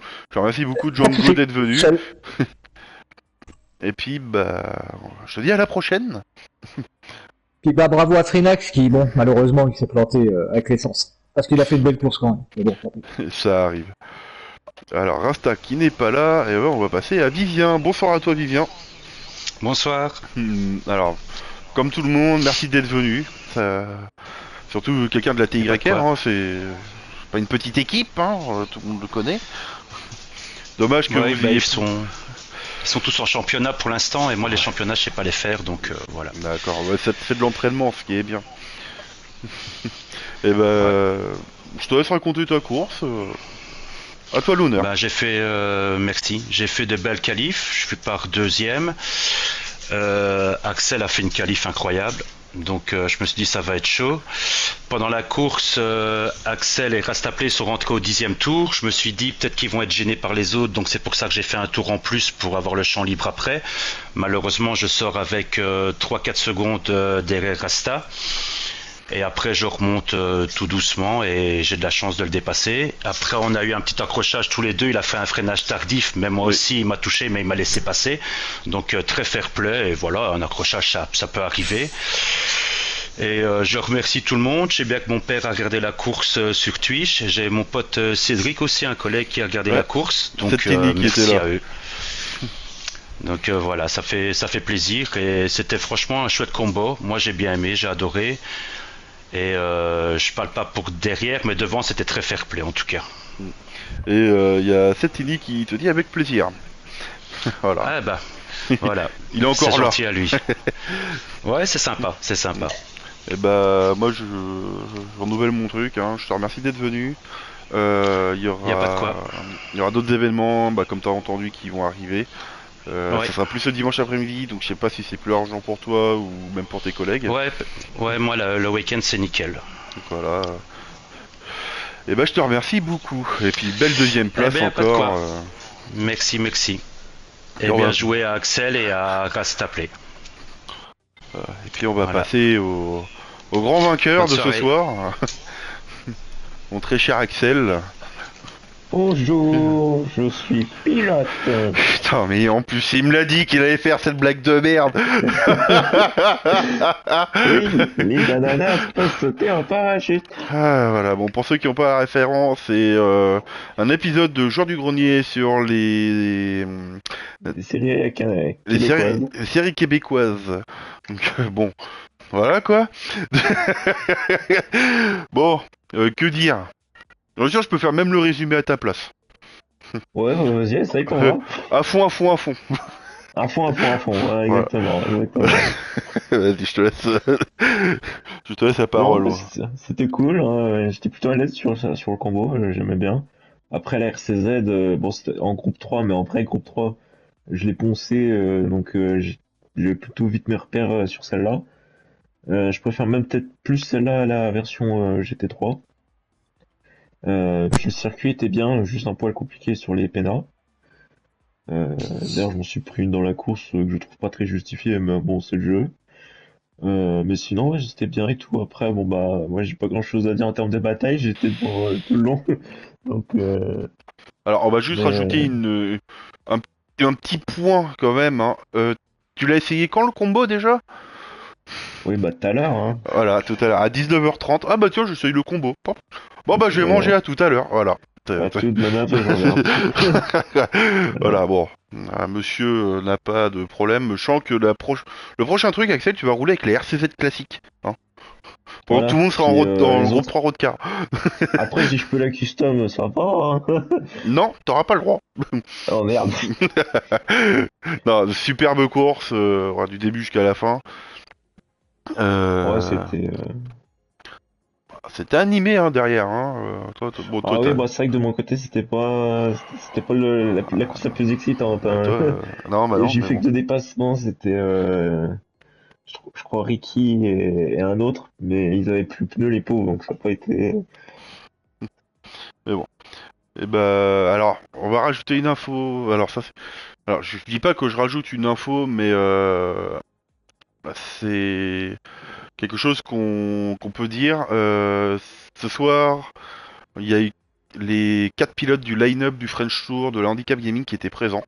je te remercie beaucoup, Pas de Django, soucis. d'être venu. Salut. Et puis, bah, je te dis à la prochaine. Puis bah bravo à Frinax qui, bon, malheureusement, il s'est planté avec l'essence. Parce qu'il a fait une belle course quand même. Mais bon, tant pis. Ça arrive. Alors, Rasta qui n'est pas là, et on va passer à Vivien. Bonsoir à toi, Vivien. Bonsoir. Alors, comme tout le monde, merci d'être venu. Surtout quelqu'un de la Y a pas de TYR, quoi. hein, c'est pas une petite équipe, hein, tout le monde le connaît. Dommage que Ouais, vous bah, ayez... ils sont tous en championnat pour l'instant et moi les championnats je sais pas les faire donc voilà. D'accord, ouais, ça te fait de l'entraînement, ce qui est bien. Et ben, je te laisse raconter ta course. À toi l'honneur. Bah, j'ai fait merci, j'ai fait de belles qualifs, je suis par deuxième. Axel a fait une qualif incroyable. Donc je me suis dit ça va être chaud. Pendant la course, Axel et Rastaplay sont rentrés au 10e tour. Je me suis dit peut-être qu'ils vont être gênés par les autres, donc c'est pour ça que j'ai fait un tour en plus pour avoir le champ libre après. Malheureusement, je sors avec 3-4 secondes derrière Rasta. Et après, je remonte tout doucement et j'ai de la chance de le dépasser. Après, on a eu un petit accrochage tous les deux. Il a fait un freinage tardif, mais moi Oui. aussi, il m'a touché, mais il m'a laissé passer. Donc, très fair play. Et voilà, un accrochage, ça peut arriver. Et je remercie tout le monde. Je sais bien que mon père a regardé la course sur Twitch. J'ai mon pote Cédric aussi, un collègue qui a regardé Ouais, la course. Donc, cette technique qui merci était là. à eux. Donc voilà, ça fait plaisir et c'était franchement un chouette combo. Moi j'ai bien aimé, j'ai adoré. Et je parle pas pour derrière, mais devant c'était très fair play en tout cas. Et il y a Setini qui te dit avec plaisir. Voilà. Ah bah voilà, Il est c'est encore là. gentil à lui. Ouais, c'est sympa, c'est sympa. Et bah, moi, je renouvelle mon truc. Hein. Je te remercie d'être venu. Il y Y a pas de aura, quoi. il y aura d'autres événements, bah, comme tu as entendu, qui vont arriver. Ouais. Ça sera plus ce dimanche après-midi, donc je sais pas si c'est plus argent pour toi ou même pour tes collègues. Ouais, ouais, moi le week-end c'est nickel. Donc voilà. Et bah, je te remercie beaucoup. Et puis, belle deuxième place ben, y a pas de encore. quoi. Merci, merci. Et on va- bien joué à Axel et à Rastaplay. Et puis, on va Voilà. passer au grand vainqueur Bonne de ce soirée. soir. Mon très cher Axel. Bonjour, je suis pilote. Putain, mais en plus, il me l'a dit qu'il allait faire cette blague de merde. Oui, les ananas peuvent sauter en parachute. Ah, voilà, bon, pour ceux qui n'ont pas la référence, c'est un épisode de Jour du Grenier sur Des séries les séries québécoises. Donc, bon, voilà quoi. Bon, que dire? Bien sûr, je peux faire même le résumé à ta place. Ouais, vas-y, essaye pour moi. À fond, à fond, à fond. À fond, ouais, exactement, exactement. Vas-y, je te laisse la parole. Non, moi. c'était cool, hein, j'étais plutôt à l'aise sur le combo, j'aimais bien. Après la RCZ, bon, c'était en groupe 3, mais après groupe 3, je l'ai poncé, donc j'ai plutôt vite mes repères sur celle-là. Je préfère même peut-être plus celle-là à la version GT3. Puis le circuit était bien, juste un poil compliqué sur les pénats. D'ailleurs, je m'en suis pris une dans la course que je trouve pas très justifiée, mais bon, c'est le jeu. Mais sinon, ouais, c'était bien et tout. Après, bon, bah, moi, j'ai pas grand-chose à dire en termes de bataille, j'étais devant tout le long. Donc, Alors, on va juste mais, rajouter un petit point quand même. Hein. Tu l'as essayé quand le combo déjà? oui, bah, tout à l'heure, hein. Voilà, tout à l'heure, à 19h30. Ah bah tiens, j'essaye le combo. Bon bah je vais manger à tout à l'heure, voilà. À tout de même, après, je reviens. Voilà, bon. Monsieur n'a pas de problème. Je sens que le prochain truc, Axel, tu vas rouler avec les RCZ classiques. Hein. Pendant Voilà. que tout le monde sera Puis, en les groupe autres. 3 road car. Après, si je peux la custom, ça va pas, hein. Non, t'auras pas le droit. Oh merde. Non, superbe course, du début jusqu'à la fin. Ouais, C'était animé hein, derrière. Hein. Bon, Ah oui, bah, c'est vrai que de mon côté, c'était pas la course la plus excitante, hein. non, bah non, J'ai mais fait bon. que 2 dépassements, c'était je crois Ricky et un autre, mais ils avaient plus pneus les pauvres, donc ça n'a pas été. Et bah, alors, on va rajouter une info. Alors, ça, alors, je dis pas que je rajoute une info, mais bah, c'est quelque chose qu'on peut dire. Ce soir, il y a eu les 4 pilotes du line-up du French Tour de la Handicap Gaming qui étaient présents,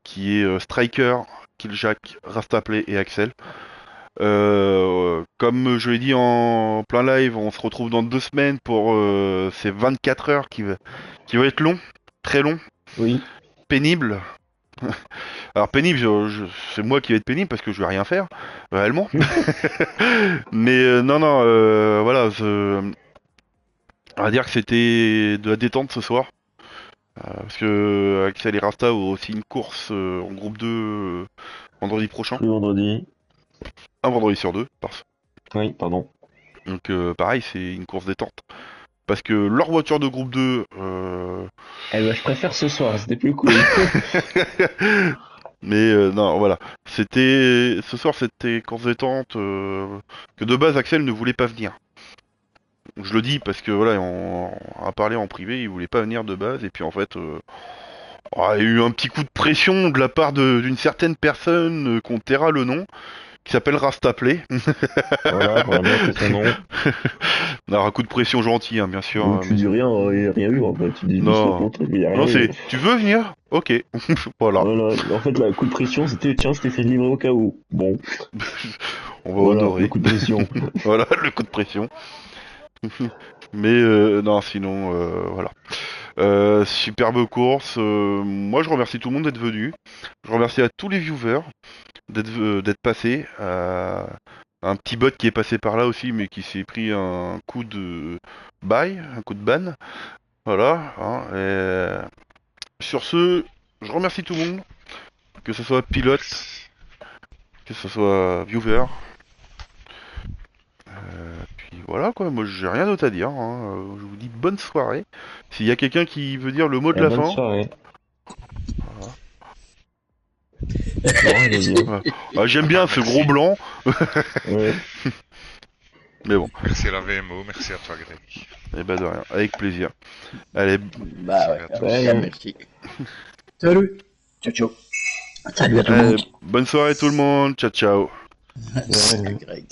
qui est Striker, Killjack, Rastaplay et Axel. Comme je l'ai dit en plein live, on se retrouve dans 2 semaines pour ces 24 heures qui va être long, très long, Oui. pénible. Alors pénible, c'est moi qui vais être pénible parce que je vais rien faire, réellement. Mais non, non, voilà, on va dire que c'était de la détente ce soir. Parce que Axel et Rasta ont aussi une course en groupe 2 vendredi prochain. Plus vendredi. Un vendredi sur deux, Oui, pardon. donc pareil, c'est une course détente. Parce que leur voiture de groupe 2... Eh ben, je préfère ce soir, c'était plus cool. Mais non, voilà. Ce soir, c'était course détente que de base Axel ne voulait pas venir. Je le dis parce que voilà, on a parlé en privé, il voulait pas venir de base et puis en fait, il y a eu un petit coup de pression de la part d'une certaine personne qu'on taira le nom, qui s'appelle Rastaplay. Voilà, vraiment, c'est son nom. Alors un coup de pression gentil, hein, bien sûr. Donc, tu dis rien, il n'y a rien eu en fait. Tu dis juste Non. le contraire, il n'y a rien Non, eu. c'est tu veux venir? Ok. Voilà. Voilà. En fait, le coup de pression, c'était tiens, je t'ai fait livrer au cas où. Bon, On va voilà, honorer. le coup de pression. Voilà, le coup de pression. Mais non, sinon, voilà. Superbe course. Moi, je remercie tout le monde d'être venu. Je remercie à tous les viewers d'être passés. Un petit bot qui est passé par là aussi, mais qui s'est pris un coup de bail, un coup de ban. Voilà. Hein, sur ce, je remercie tout le monde, que ce soit pilote, que ce soit viewer. Puis voilà quoi, moi j'ai rien d'autre à dire. Hein. Je vous dis bonne soirée. S'il y a quelqu'un qui veut dire le mot de la Bonne fin. soirée. Voilà. Ah, j'aime bien ce gros blanc. Ouais. Mais bon, Merci à la VMO, merci à toi Greg. eh ben de rien, avec plaisir. Allez, Bah ouais, Ouais. merci. Salut. Ciao, ciao. Salut à tout le monde. bonne soirée tout le monde. Ciao ciao. Salut Greg.